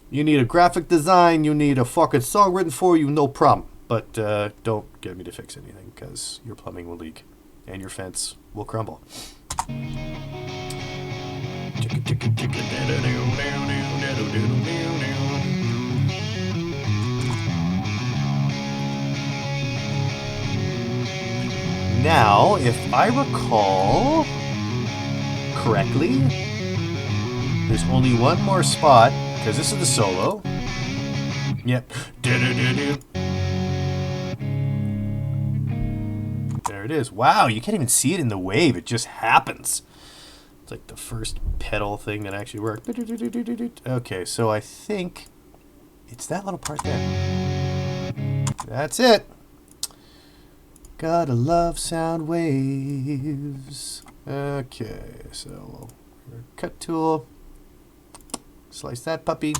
You need a graphic design. You need a fucking song written for you. No problem. But don't get me to fix anything because your plumbing will leak and your fence will crumble. now, if I recall correctly, there's only one more spot, because this is the solo. Yep. There it is. Wow, you can't even see it in the wave. It just happens. It's like the first pedal thing that actually worked. Okay, so I think it's that little part there. That's it. Gotta love sound waves. Okay, so cut tool. Slice that puppy.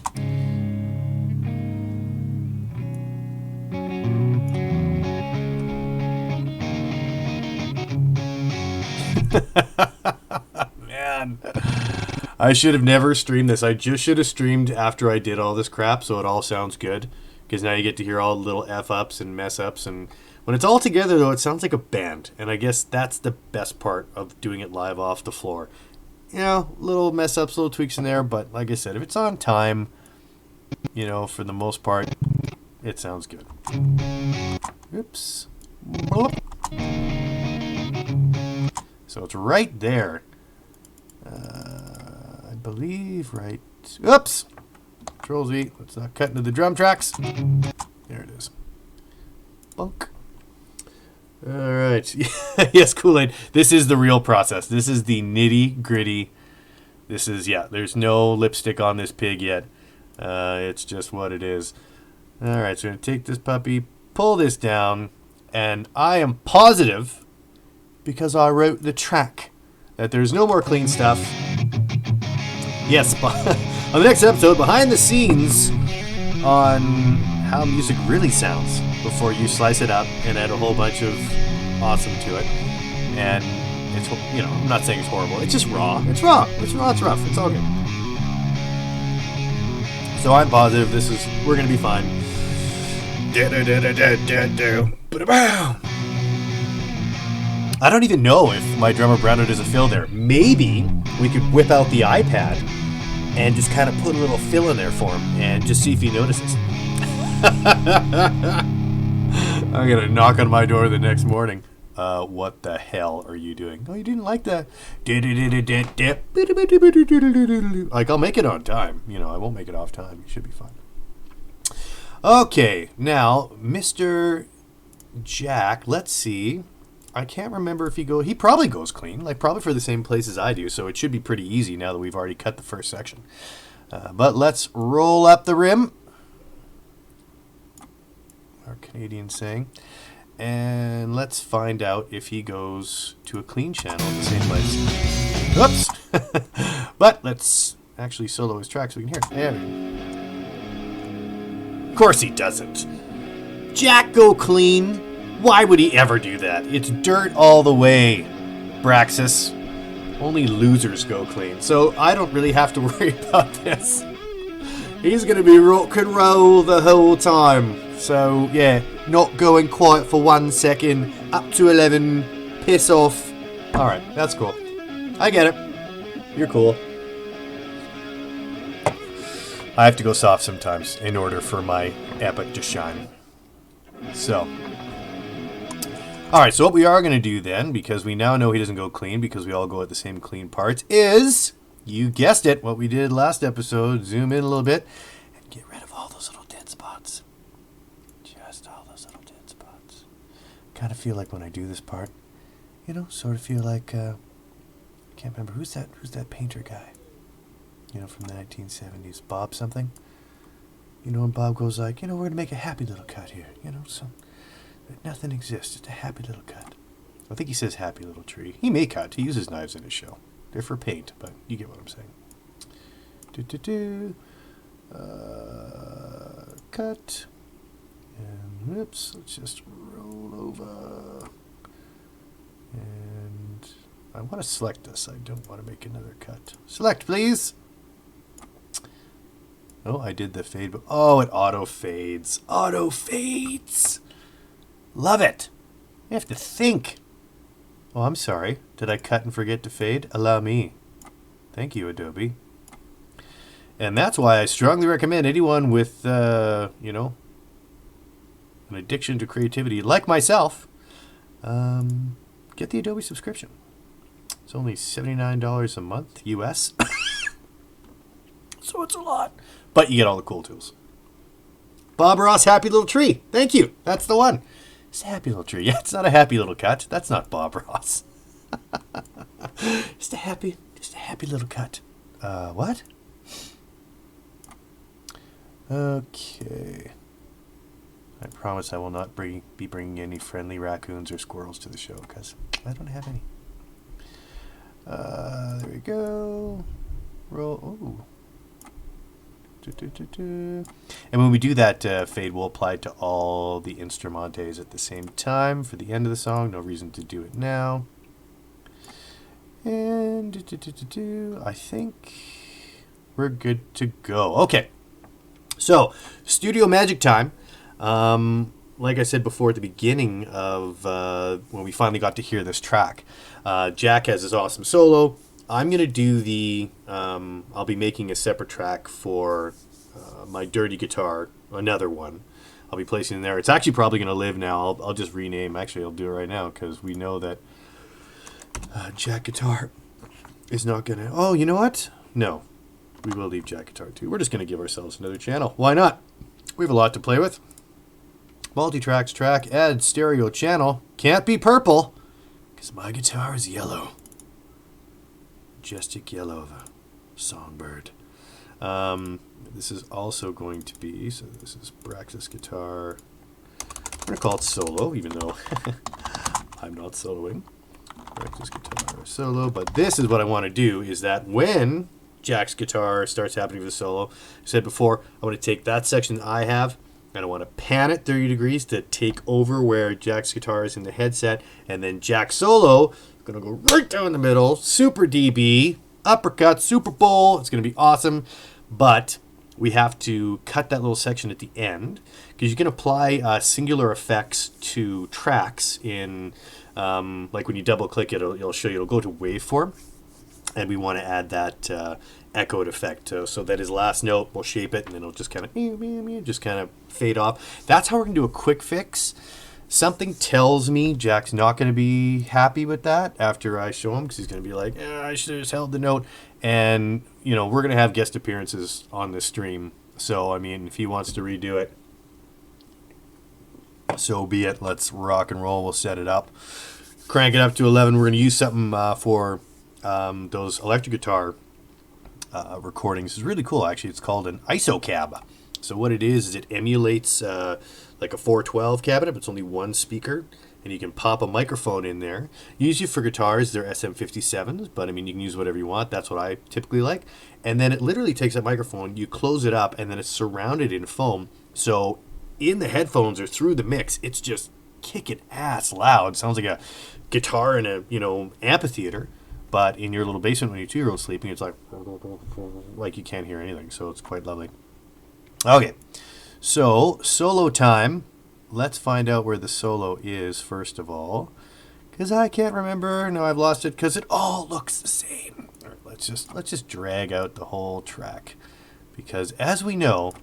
Man, I should have never streamed this. I just should have streamed after I did all this crap so it all sounds good. Because now you get to hear all the little F-ups and mess-ups. And when it's all together, though, it sounds like a band. And I guess that's the best part of doing it live off the floor. You know, little mess-ups, little tweaks in there. But like I said, if it's on time, you know, for the most part, it sounds good. Oops. So it's right there. I believe right. Oops. Control Z. Let's not cut into the drum tracks. There it is. Bunk. All right. Yes, Kool-Aid. This is the real process. This is the nitty gritty. This is, yeah, there's no lipstick on this pig yet. It's just what it is. All right, so I'm going to take this puppy, pull this down, and I am positive, because I wrote the track, that there's no more clean stuff. Yes, on the next episode, behind the scenes on how music really sounds before you slice it up and add a whole bunch of awesome to it. And it's, you know, I'm not saying it's horrible. It's just raw. It's raw. It's raw. It's rough. It's all good. So I'm positive we're going to be fine. I don't even know if my drummer Brando does a fill there. Maybe we could whip out the iPad and just kind of put a little fill in there for him and just see if he notices. I'm going to knock on my door the next morning. What the hell are you doing? Oh, you didn't like that? Like, I'll make it on time. You know, I won't make it off time. You should be fine. Okay, now, Mr. Jack, let's see. I can't remember if he probably goes clean, like probably for the same place as I do, so it should be pretty easy now that we've already cut the first section. But let's roll up the rim. Our Canadian saying. And let's find out if he goes to a clean channel in the same place. Oops! But let's actually solo his track so we can hear it. There. Of course he doesn't. Jack go clean? Why would he ever do that? It's dirt all the way, Braxxis. Only losers go clean, so I don't really have to worry about this. He's going to be rock and roll the whole time. So, yeah, not going quiet for 1 second, up to 11, piss off. Alright, that's cool. I get it. You're cool. I have to go soft sometimes in order for my epic to shine. So... Alright, so what we are going to do then, because we now know he doesn't go clean, because we all go at the same clean parts, is, you guessed it, what we did last episode, zoom in a little bit, and get rid of all those little dead spots. Just all those little dead spots. Kind of feel like when I do this part, you know, sort of feel like, I can't remember, who's that painter guy? You know, from the 1970s, Bob something? You know, and Bob goes like, you know, we're going to make a happy little cut here, you know, so... Nothing exists. Just a happy little cut. I think he says happy little tree. He may cut. He uses knives in his show. They're for paint, but you get what I'm saying. Cut. And whoops. Let's just roll over. And I want to select this. I don't want to make another cut. Select, please. Oh, I did the fade. But oh, it auto fades. Auto fades. Love it. You have to think. Oh, I'm sorry. Did I cut and forget to fade? Allow me. Thank you, Adobe. And that's why I strongly recommend anyone with, you know, an addiction to creativity, like myself, get the Adobe subscription. It's only $79 a month, US. So it's a lot. But you get all the cool tools. Bob Ross, Happy Little Tree. Thank you. That's the one. It's a happy little tree. Yeah, it's not a happy little cut. That's not Bob Ross. just a happy little cut. What? Okay. I promise I will not be bringing any friendly raccoons or squirrels to the show because I don't have any. There we go. Roll. Ooh. And when we do that fade, we'll apply it to all the instrumentes at the same time for the end of the song. No reason to do it now. And I think we're good to go. Okay. So, studio magic time. Like I said before at the beginning of when we finally got to hear this track, Jack has his awesome solo. I'm going to do the, I'll be making a separate track for my dirty guitar, another one. I'll be placing in there. It's actually probably going to live now. I'll just rename. Actually, I'll do it right now because we know that Jack Guitar is not going to, oh, you know what? No, we will leave Jack Guitar too. We're just going to give ourselves another channel. Why not? We have a lot to play with. Multi-tracks track, add stereo channel. Can't be purple because my guitar is yellow. Majestic yellow of a songbird. This is also going to be, so this is Braxxis guitar. I'm going to call it solo, even though I'm not soloing. Braxxis guitar solo, but this is what I want to do, is that when Jack's guitar starts happening with the solo, I said before, I want to take that section that I have, and I want to pan it 30 degrees to take over where Jack's guitar is in the headset, and then Jack's solo going to go right down the middle, super dB, uppercut, Super Bowl. It's going to be awesome, but we have to cut that little section at the end because you can apply singular effects to tracks in, like when you double click it, it'll show you, it'll go to waveform, and we want to add that echoed effect so that his last note will shape it, and then it'll just kind of fade off. That's how we're going to do a quick fix. Something tells me Jack's not going to be happy with that after I show him because he's going to be like, I should have just held the note. And, you know, we're going to have guest appearances on this stream. So, I mean, if he wants to redo it, so be it. Let's rock and roll. We'll set it up. Crank it up to 11. We're going to use something for those electric guitar recordings. It's really cool, actually. It's called an ISO cab. So what it is it emulates like a 412 cabinet, but it's only one speaker, and you can pop a microphone in there. Usually for guitars, they're SM57s, but I mean, you can use whatever you want. That's what I typically like. And then it literally takes that microphone, you close it up, and then it's surrounded in foam. So in the headphones or through the mix, it's just kicking ass loud. Sounds like a guitar in a, you know, amphitheater. But in your little basement when your 2-year-old's sleeping, it's like you can't hear anything. So it's quite lovely. Okay, so solo time. Let's find out where the solo is first of all, because I can't remember. No, I've lost it because it all looks the same. All right, let's just drag out the whole track, because as we know,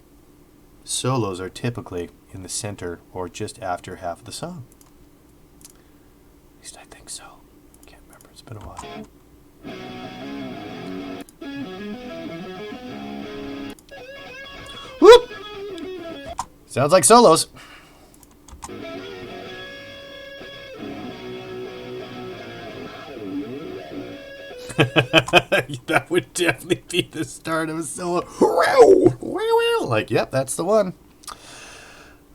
solos are typically in the center or just after half of the song. At least I think so. I can't remember. It's been a while. Whoop! Sounds like solos. That would definitely be the start of a solo. Like, yep, that's the one.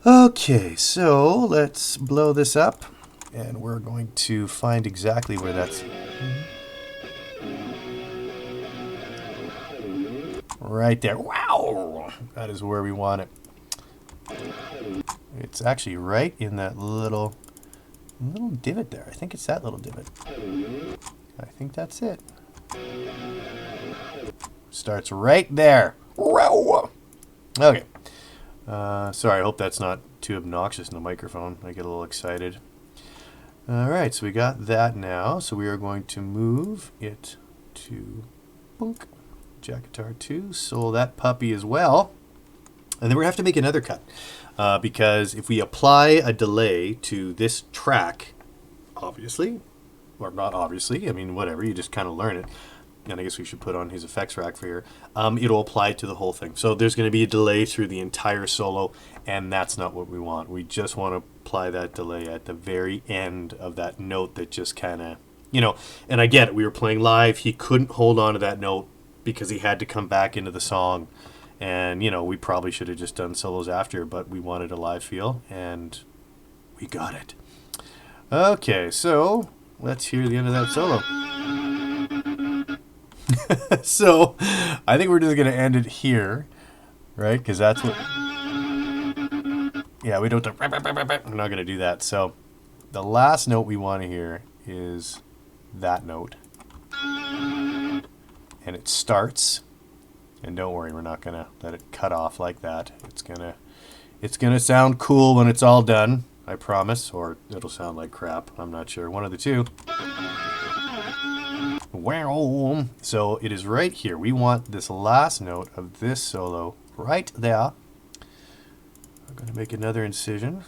Okay, so let's blow this up, and we're going to find exactly where that's. Right there. Wow! That is where we want it. It's actually right in that little divot there. I think it's that little divot. I think that's it. Starts right there. Okay. Sorry, I hope that's not too obnoxious in the microphone. I get a little excited. All right, so we got that now. So we are going to move it to boink. Jack Guitar 2, solo that puppy as well. And then we're going to have to make another cut. Because if we apply a delay to this track, obviously, or not obviously, I mean, whatever, you just kind of learn it. And I guess we should put on his effects rack for here. It'll apply to the whole thing. So there's going to be a delay through the entire solo, and that's not what we want. We just want to apply that delay at the very end of that note that just kind of, you know, and I get it. We were playing live. He couldn't hold on to that note because he had to come back into the song. And, you know, we probably should have just done solos after, but we wanted a live feel, and we got it. Okay, so let's hear the end of that solo. So I think we're just going to end it here, right? Because that's what... Yeah, we don't... We're not going to do that. So the last note we want to hear is that note. And it starts. And don't worry, we're not going to let it cut off like that. It's going to sound cool when it's all done, I promise. Or it'll sound like crap. I'm not sure. One of the two. Wow. So it is right here. We want this last note of this solo right there. I'm going to make another incision.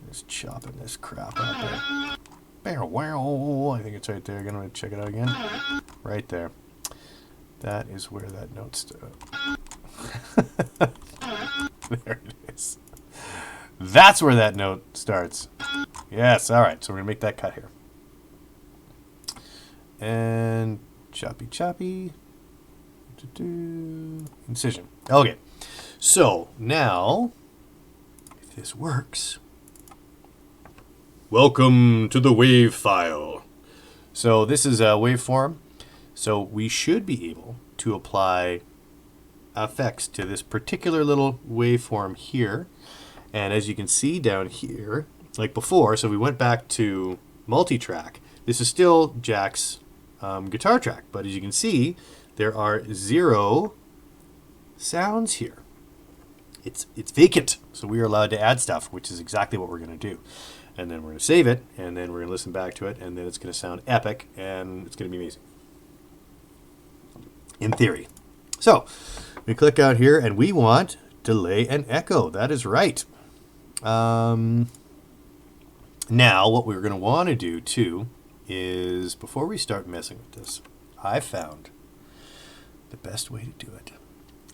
Just chopping this crap out there. Wow. I think it's right there. I'm going to check it out again. Right there. That is where that note starts. There it is. That's where that note starts. Yes, all right. So we're going to make that cut here. And choppy choppy. Incision. Okay. So now, if this works, welcome to the wave file. So this is a waveform. So we should be able to apply effects to this particular little waveform here. And as you can see down here, like before, so we went back to multi-track. This is still Jack's guitar track, but as you can see, there are 0 sounds here. It's vacant, so we are allowed to add stuff, which is exactly what we're going to do. And then we're going to save it, and then we're going to listen back to it, and then it's going to sound epic, and it's going to be amazing. In theory. So we click out here, and we want delay and echo. That is right. Now, what we're going to want to do, too, is before we start messing with this, I found the best way to do it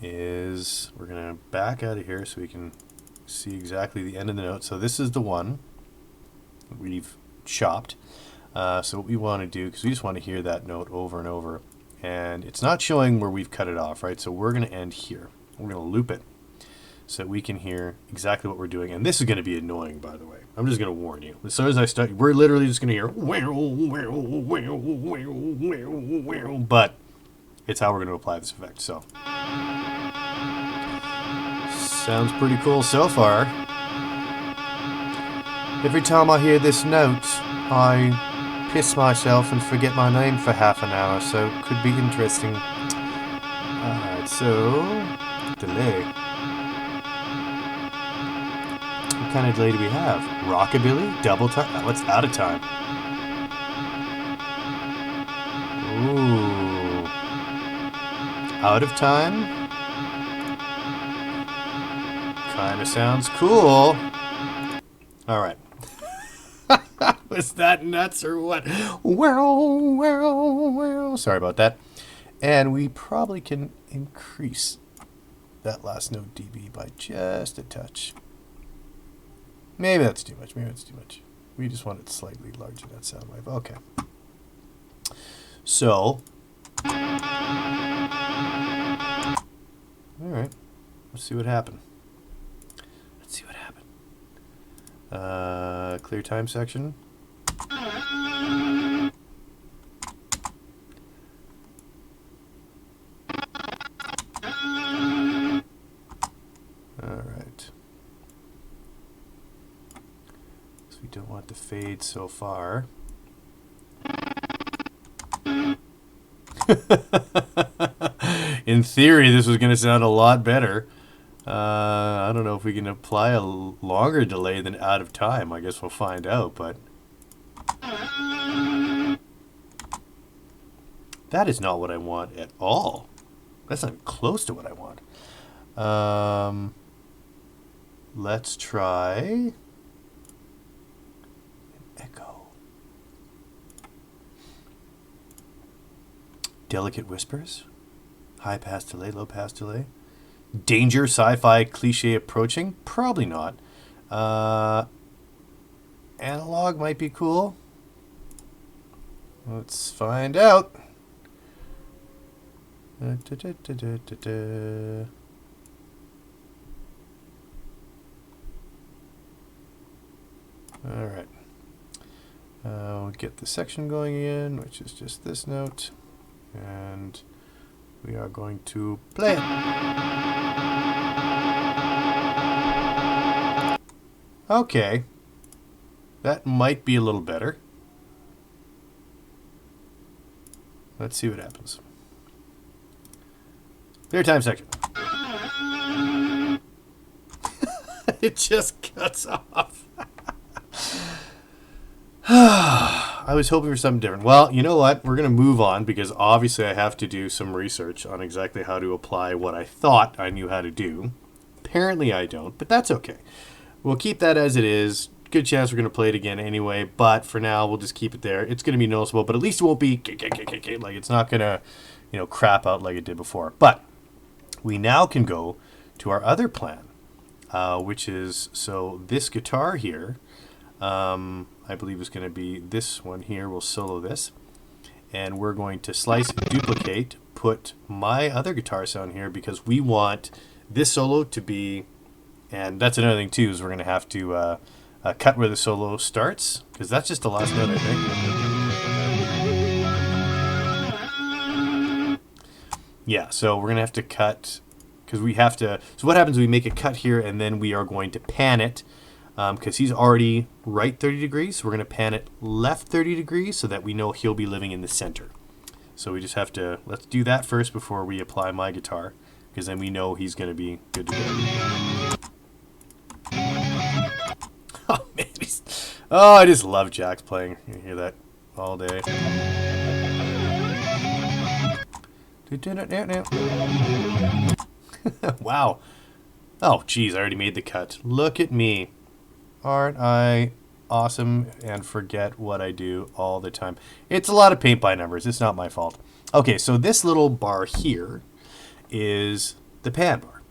is we're going to back out of here so we can see exactly the end of the note. So this is the one we've chopped. So what we want to do, because we just want to hear that note over and over, and it's not showing where we've cut it off, right? So we're going to end here. We're going to loop it so that we can hear exactly what we're doing. And this is going to be annoying, by the way. I'm just going to warn you. As soon as I start, we're literally just going to hear, but it's how we're going to apply this effect. So, sounds pretty cool so far. Every time I hear this note, I piss myself and forget my name for half an hour, so it could be interesting. Alright, so, delay. What kind of delay do we have? Rockabilly? Double time? Oh, it's out of time. Ooh. Out of time? Kind of sounds cool. Alright. Was that nuts or what? Well. Sorry about that. And we probably can increase that last note dB by just a touch. Maybe that's too much. Maybe that's too much. We just want it slightly larger, that sound wave. Okay. So. Alright. Let's see what happened. Let's see what happened. Clear time section. Alright. So we don't want the fade so far. In theory, this was going to sound a lot better. I don't know if we can apply a longer delay than out of time. I guess we'll find out, but that is not what I want at all. That's not close to what I want. Let's try an echo. Delicate whispers. High pass delay, low pass delay. Danger, sci-fi, cliche approaching. Probably not. Analog might be cool. Let's find out. All right. We'll get the section going in, which is just this note. And we are going to play it. Okay. That might be a little better. Let's see what happens. Clear time section. It just cuts off. I was hoping for something different. Well, you know what? We're going to move on because obviously I have to do some research on exactly how to apply what I thought I knew how to do. Apparently I don't, but that's okay. We'll keep that as it is. Good chance we're going to play it again anyway, but for now we'll just keep it there. It's going to be noticeable, but at least it won't be like it's not going to, crap out like it did before. But we now can go to our other plan, which is, so this guitar here, I believe is going to be this one here. We'll solo this, and we're going to slice and duplicate, put my other guitar sound here because we want this solo to be, and that's another thing too, is we're going to have to cut where the solo starts, because that's just the last note, I think. Yeah, so we're going to have to cut, because we have to, so what happens is we make a cut here, and then we are going to pan it, because he's already right 30 degrees, so we're going to pan it left 30 degrees so that we know he'll be living in the center. So we just have to, let's do that first before we apply my guitar, because then we know he's going to be good to go. Oh, man. I just love Jack's playing. You hear that all day. Wow. Oh, geez, I already made the cut. Look at me. Aren't I awesome and forget what I do all the time? It's a lot of paint by numbers. It's not my fault. Okay, so this little bar here is the pan bar.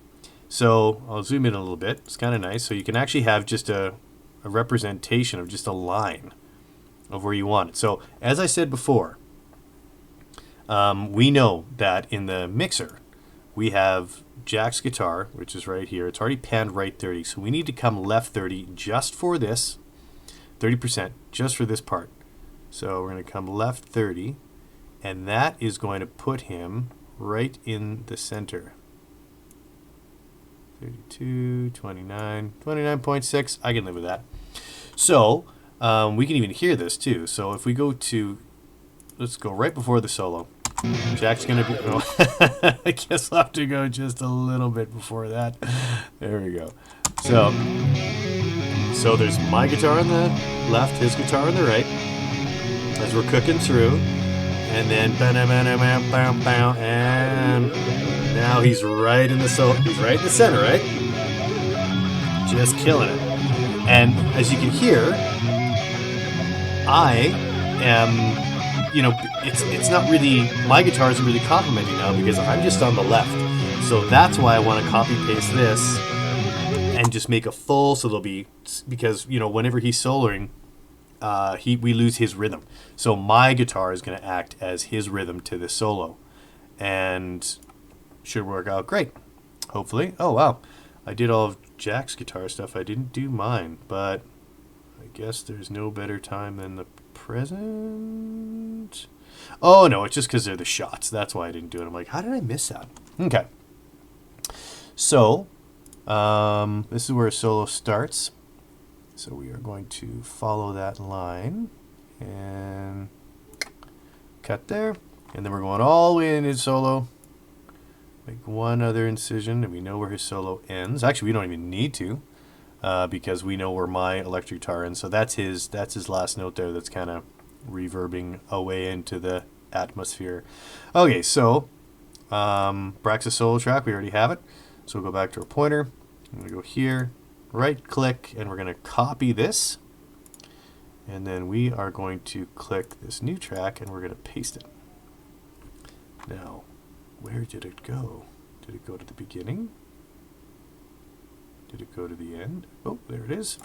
So I'll zoom in a little bit. It's kind of nice. So you can actually have just a representation of just a line of where you want it. So as I said before, we know that in the mixer we have Jack's guitar, which is right here. It's already panned right 30, so we need to come left 30 just for this, 30% just for this part. So we're going to come left 30, and that is going to put him right in the center. 32, 29, 29.6. I can live with that. So we can even hear this too. So if we go to, let's go right before the solo. Jack's going to be, oh, I guess I'll have to go just a little bit before that. There we go. So there's my guitar on the left, his guitar on the right, as we're cooking through. And then, and now he's right in the solo. He's right in the center, right? Just killing it. And as you can hear, I am, it's not really, my guitar isn't really complimenting now because I'm just on the left. So that's why I want to copy paste this and just make a full, so there'll be, because, whenever he's soloing, we lose his rhythm. So my guitar is going to act as his rhythm to the solo. And should work out great, hopefully. Oh, wow. I did all of Jack's guitar stuff. I didn't do mine, but I guess there's no better time than the present. Oh, no, it's just because they're the shots. That's why I didn't do it. I'm like, how did I miss that? Okay. So, this is where a solo starts. So we are going to follow that line and cut there. And then we're going all the way in his solo. Make one other incision, and we know where his solo ends. Actually, we don't even need to, because we know where my electric guitar ends. So that's his last note there. That's kind of reverbing away into the atmosphere. Okay, so BraxxisAxes solo track. We already have it. So we'll go back to our pointer. I'm going to go here, right click, and we're going to copy this. And then we are going to click this new track, and we're going to paste it. Now, where did it go? Did it go to the beginning? Did it go to the end? Oh, there it is.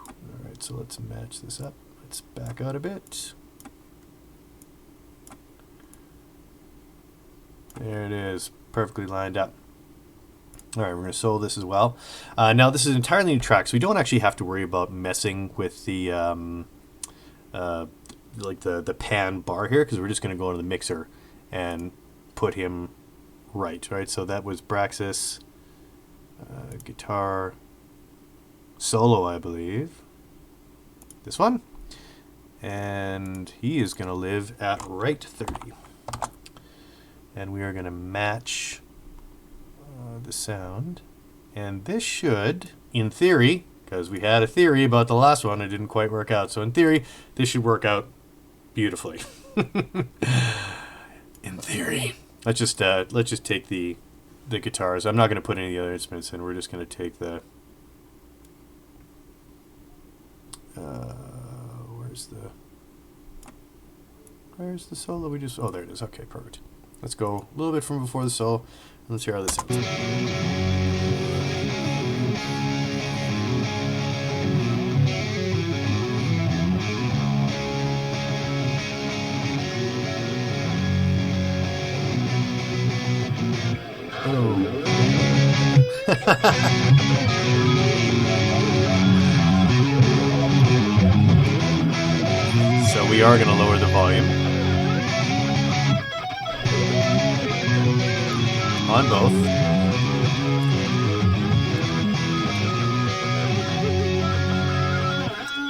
All right, so let's match this up. Let's back out a bit. There it is, perfectly lined up. All right, we're going to solo this as well. Now, this is an entirely new track, so we don't actually have to worry about messing with the like the pan bar here, because we're just going to go into the mixer and put him right. So that was Braxxis guitar solo, I believe. This one. And he is going to live at right 30. And we are going to match the sound. And this should, in theory, because we had a theory about the last one, it didn't quite work out. So in theory, this should work out beautifully. In theory. Let's just take the guitars. I'm not going to put any of the other instruments in. We're just going to take the where's the solo? Oh, there it is. Okay, perfect. Let's go a little bit from before the solo, and let's hear how this sounds. So we are going to lower the volume on both.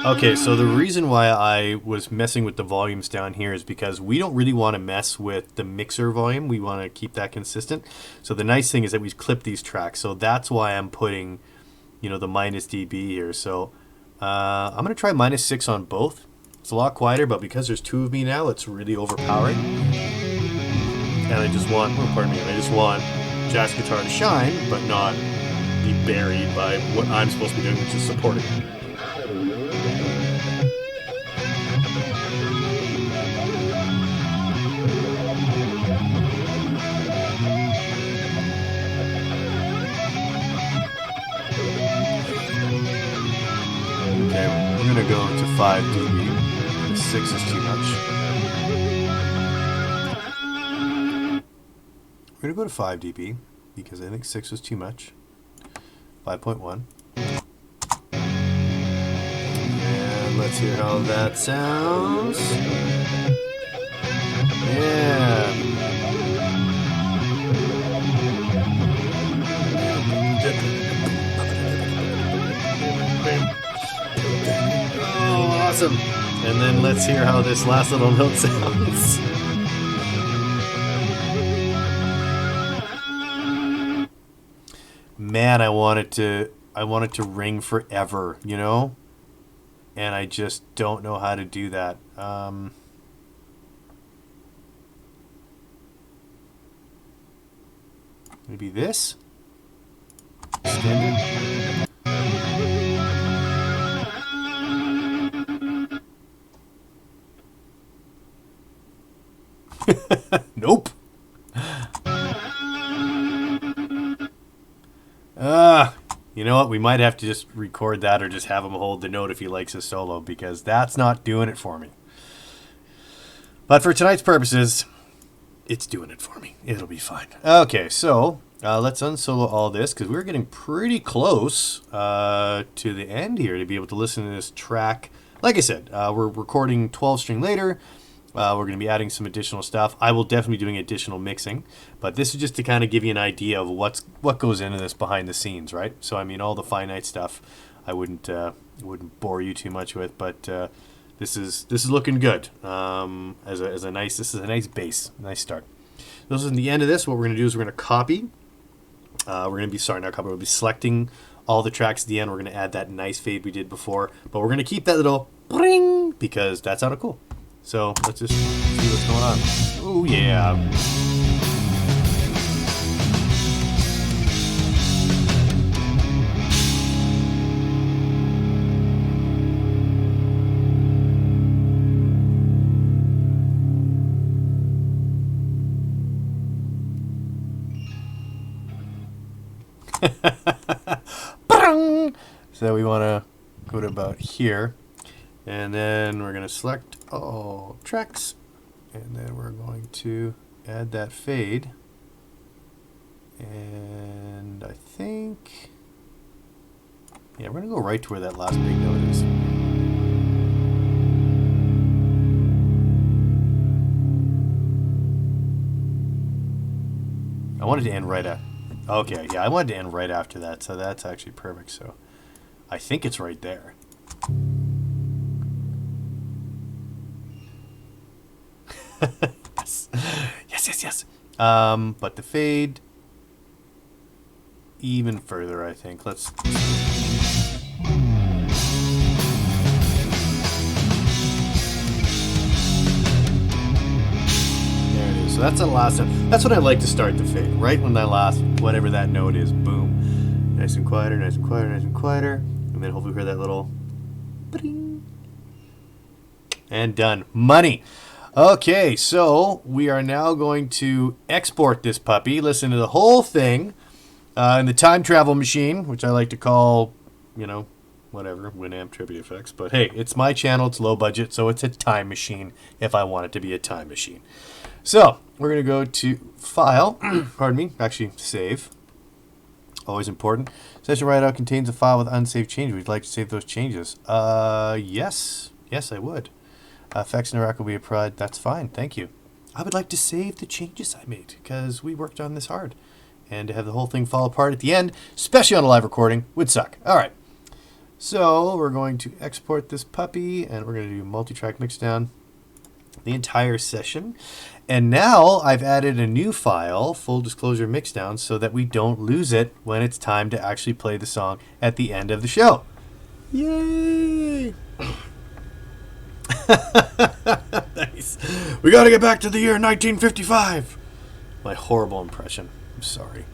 Okay, so the reason why I was messing with the volumes down here is because we don't really want to mess with the mixer volume. We want to keep that consistent. So the nice thing is that we clip these tracks. So that's why I'm putting, the minus dB here. So I'm going to try -6 on both. It's a lot quieter, but because there's two of me now, it's really overpowering. And I just want, I just want Jack's guitar to shine, but not be buried by what I'm supposed to be doing, which is supporting it. Okay, we're going to go to 5 dB. 6 is too much. We're going to go to 5 dB because I think 6 was too much. 5.1. And let's hear how that sounds. Yeah. Oh, awesome. And then let's hear how this last little note sounds. Man, I want it to ring forever, And I just don't know how to do that. Maybe this? Standard? Nope. You know what? We might have to just record that or just have him hold the note if he likes his solo, because that's not doing it for me. But for tonight's purposes, it's doing it for me. It'll be fine. Okay, so let's unsolo all this, because we're getting pretty close to the end here to be able to listen to this track. Like I said, we're recording 12-string later. We're going to be adding some additional stuff. I will definitely be doing additional mixing, but this is just to kind of give you an idea of what goes into this behind the scenes, right? So I mean, all the finite stuff, I wouldn't bore you too much with, but this is looking good. This is a nice base, nice start. This is the end of this. What we're going to do is we're going to copy. We'll be selecting all the tracks at the end. We're going to add that nice fade we did before, but we're going to keep that little ring because that sounded cool. So let's just see what's going on. Oh yeah. So we want to go to about here. And then we're going to select all tracks. And then we're going to add that fade. And I think... yeah, we're going to go right to where that last big note is. I wanted to end right at... okay, yeah, I wanted to end right after that, so that's actually perfect. So I think it's right there. Yes. Yes, yes, yes. But the fade even further, I think. Let's... so that's the last one. That's what I like to start the fade, right when that last, whatever that note is, boom. Nice and quieter, nice and quieter, nice and quieter. And then hopefully hear that little... ba-ding. And done. Money. Okay, so we are now going to export this puppy, listen to the whole thing in the time travel machine, which I like to call, you know, whatever, Winamp Tribute Effects. But hey, it's my channel, it's low budget, so it's a time machine if I want it to be a time machine. So we're going to go to File, pardon me, actually Save. Always important. Session Write-Out contains a file with unsaved changes. Would you like to save those changes? Yes. Yes, I would. Effects in Iraq will be applied. That's fine. Thank you. I would like to save the changes I made because we worked on this hard. And to have the whole thing fall apart at the end, especially on a live recording, would suck. All right. So we're going to export this puppy and we're going to do multi-track mixdown. The entire session. And now I've added a new file, full disclosure mixdown, so that we don't lose it when it's time to actually play the song at the end of the show. Yay! Nice. We got to get back to the year 1955. My horrible impression. I'm sorry.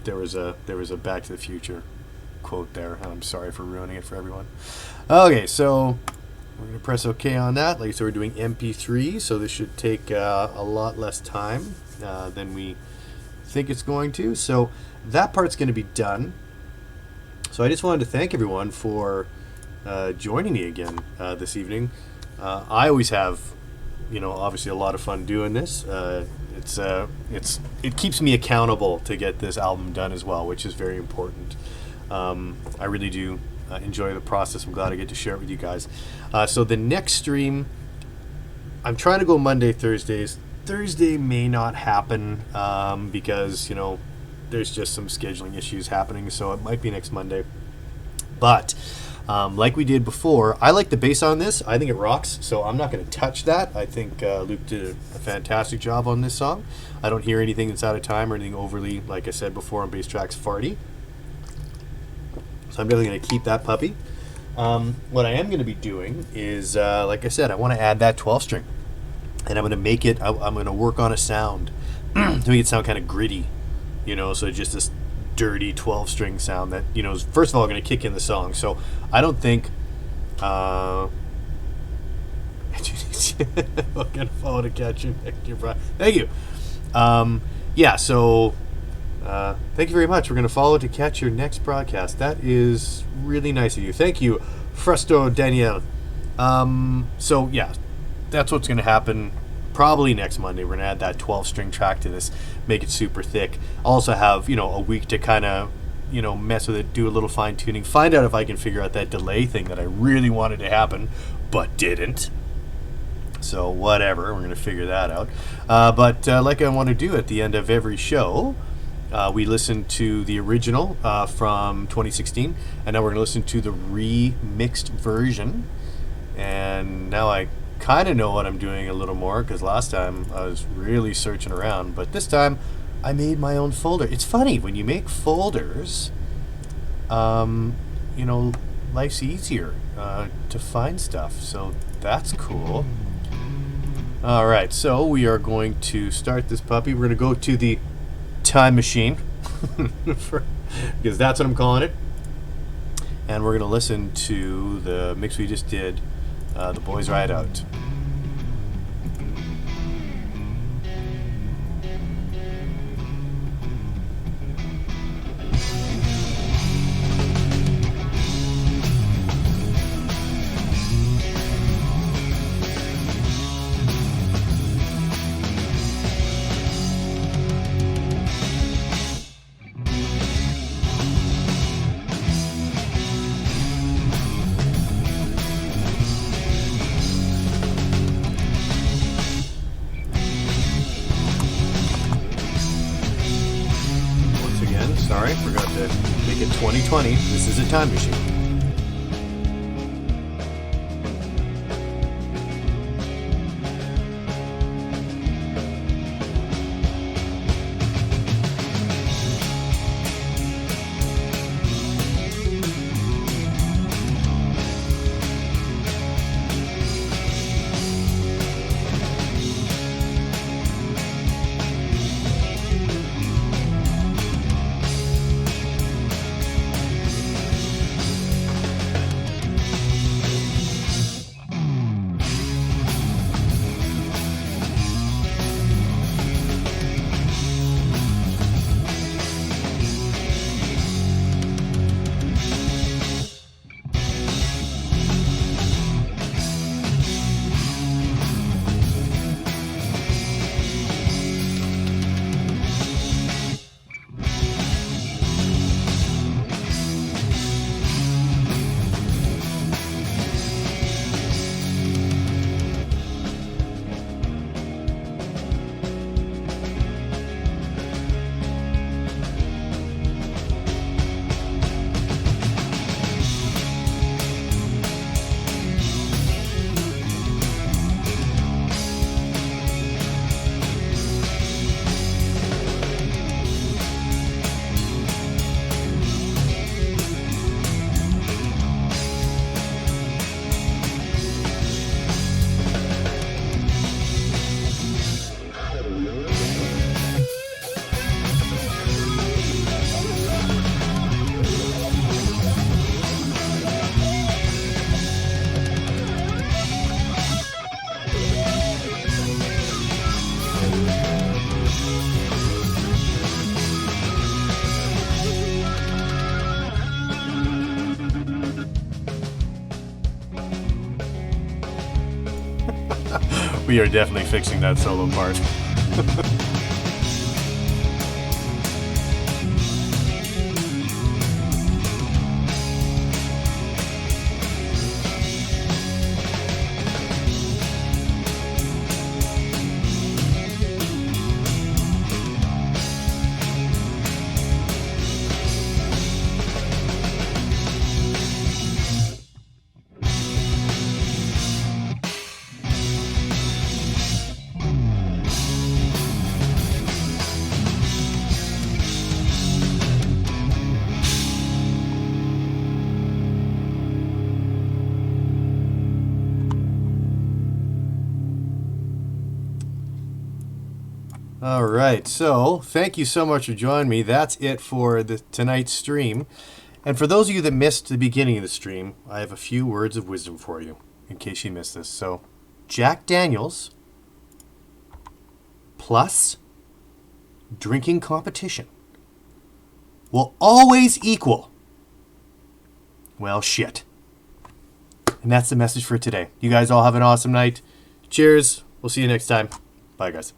There was a Back to the Future quote there. I'm sorry for ruining it for everyone. Okay, so we're going to press OK on that. Like I said, we're doing MP3, so this should take a lot less time than we think it's going to. So that part's going to be done. So I just wanted to thank everyone for joining me again this evening. I always have, obviously a lot of fun doing this. It keeps me accountable to get this album done as well, which is very important. I really do enjoy the process. I'm glad I get to share it with you guys. So the next stream, I'm trying to go Monday, Thursdays. Thursday may not happen because, there's just some scheduling issues happening, so it might be next Monday. But like we did before, I like the bass on this. I think it rocks, so I'm not going to touch that. I think Luke did a fantastic job on this song. I don't hear anything that's out of time or anything overly, like I said before on bass tracks, farty. So I'm definitely going to keep that puppy. What I am going to be doing is, like I said, I want to add that 12 string. And I'm going to make it, I'm going to work on a sound to make it sound kind of gritty, so just this dirty 12 string sound that, is first of all going to kick in the song. So I don't think, I'm going to follow to catch you next year. Thank you. Yeah, so thank you very much. We're going to follow to catch your next broadcast. That is really nice of you. Thank you, Frusto Daniel. So yeah, that's what's going to happen probably next Monday. We're going to add that 12 string track to this, make it super thick. Also have, a week to kind of, mess with it, do a little fine tuning, find out if I can figure out that delay thing that I really wanted to happen, but didn't. So whatever, we're going to figure that out. But like I want to do at the end of every show, we listened to the original from 2016, and now we're going to listen to the remixed version. And now I kind of know what I'm doing a little more, because last time I was really searching around, but this time I made my own folder. It's funny, when you make folders, life's easier to find stuff, so that's cool. Alright, so we are going to start this puppy. We're going to go to the time machine, because that's what I'm calling it, and we're going to listen to the mix we just did, The Boys Ride Out. 2020, this is a time machine. We are definitely fixing that solo part. All right, so thank you so much for joining me. That's it for tonight's stream. And for those of you that missed the beginning of the stream, I have a few words of wisdom for you in case you missed this. So, Jack Daniels plus drinking competition will always equal, well, shit. And that's the message for today. You guys all have an awesome night. Cheers. We'll see you next time. Bye, guys.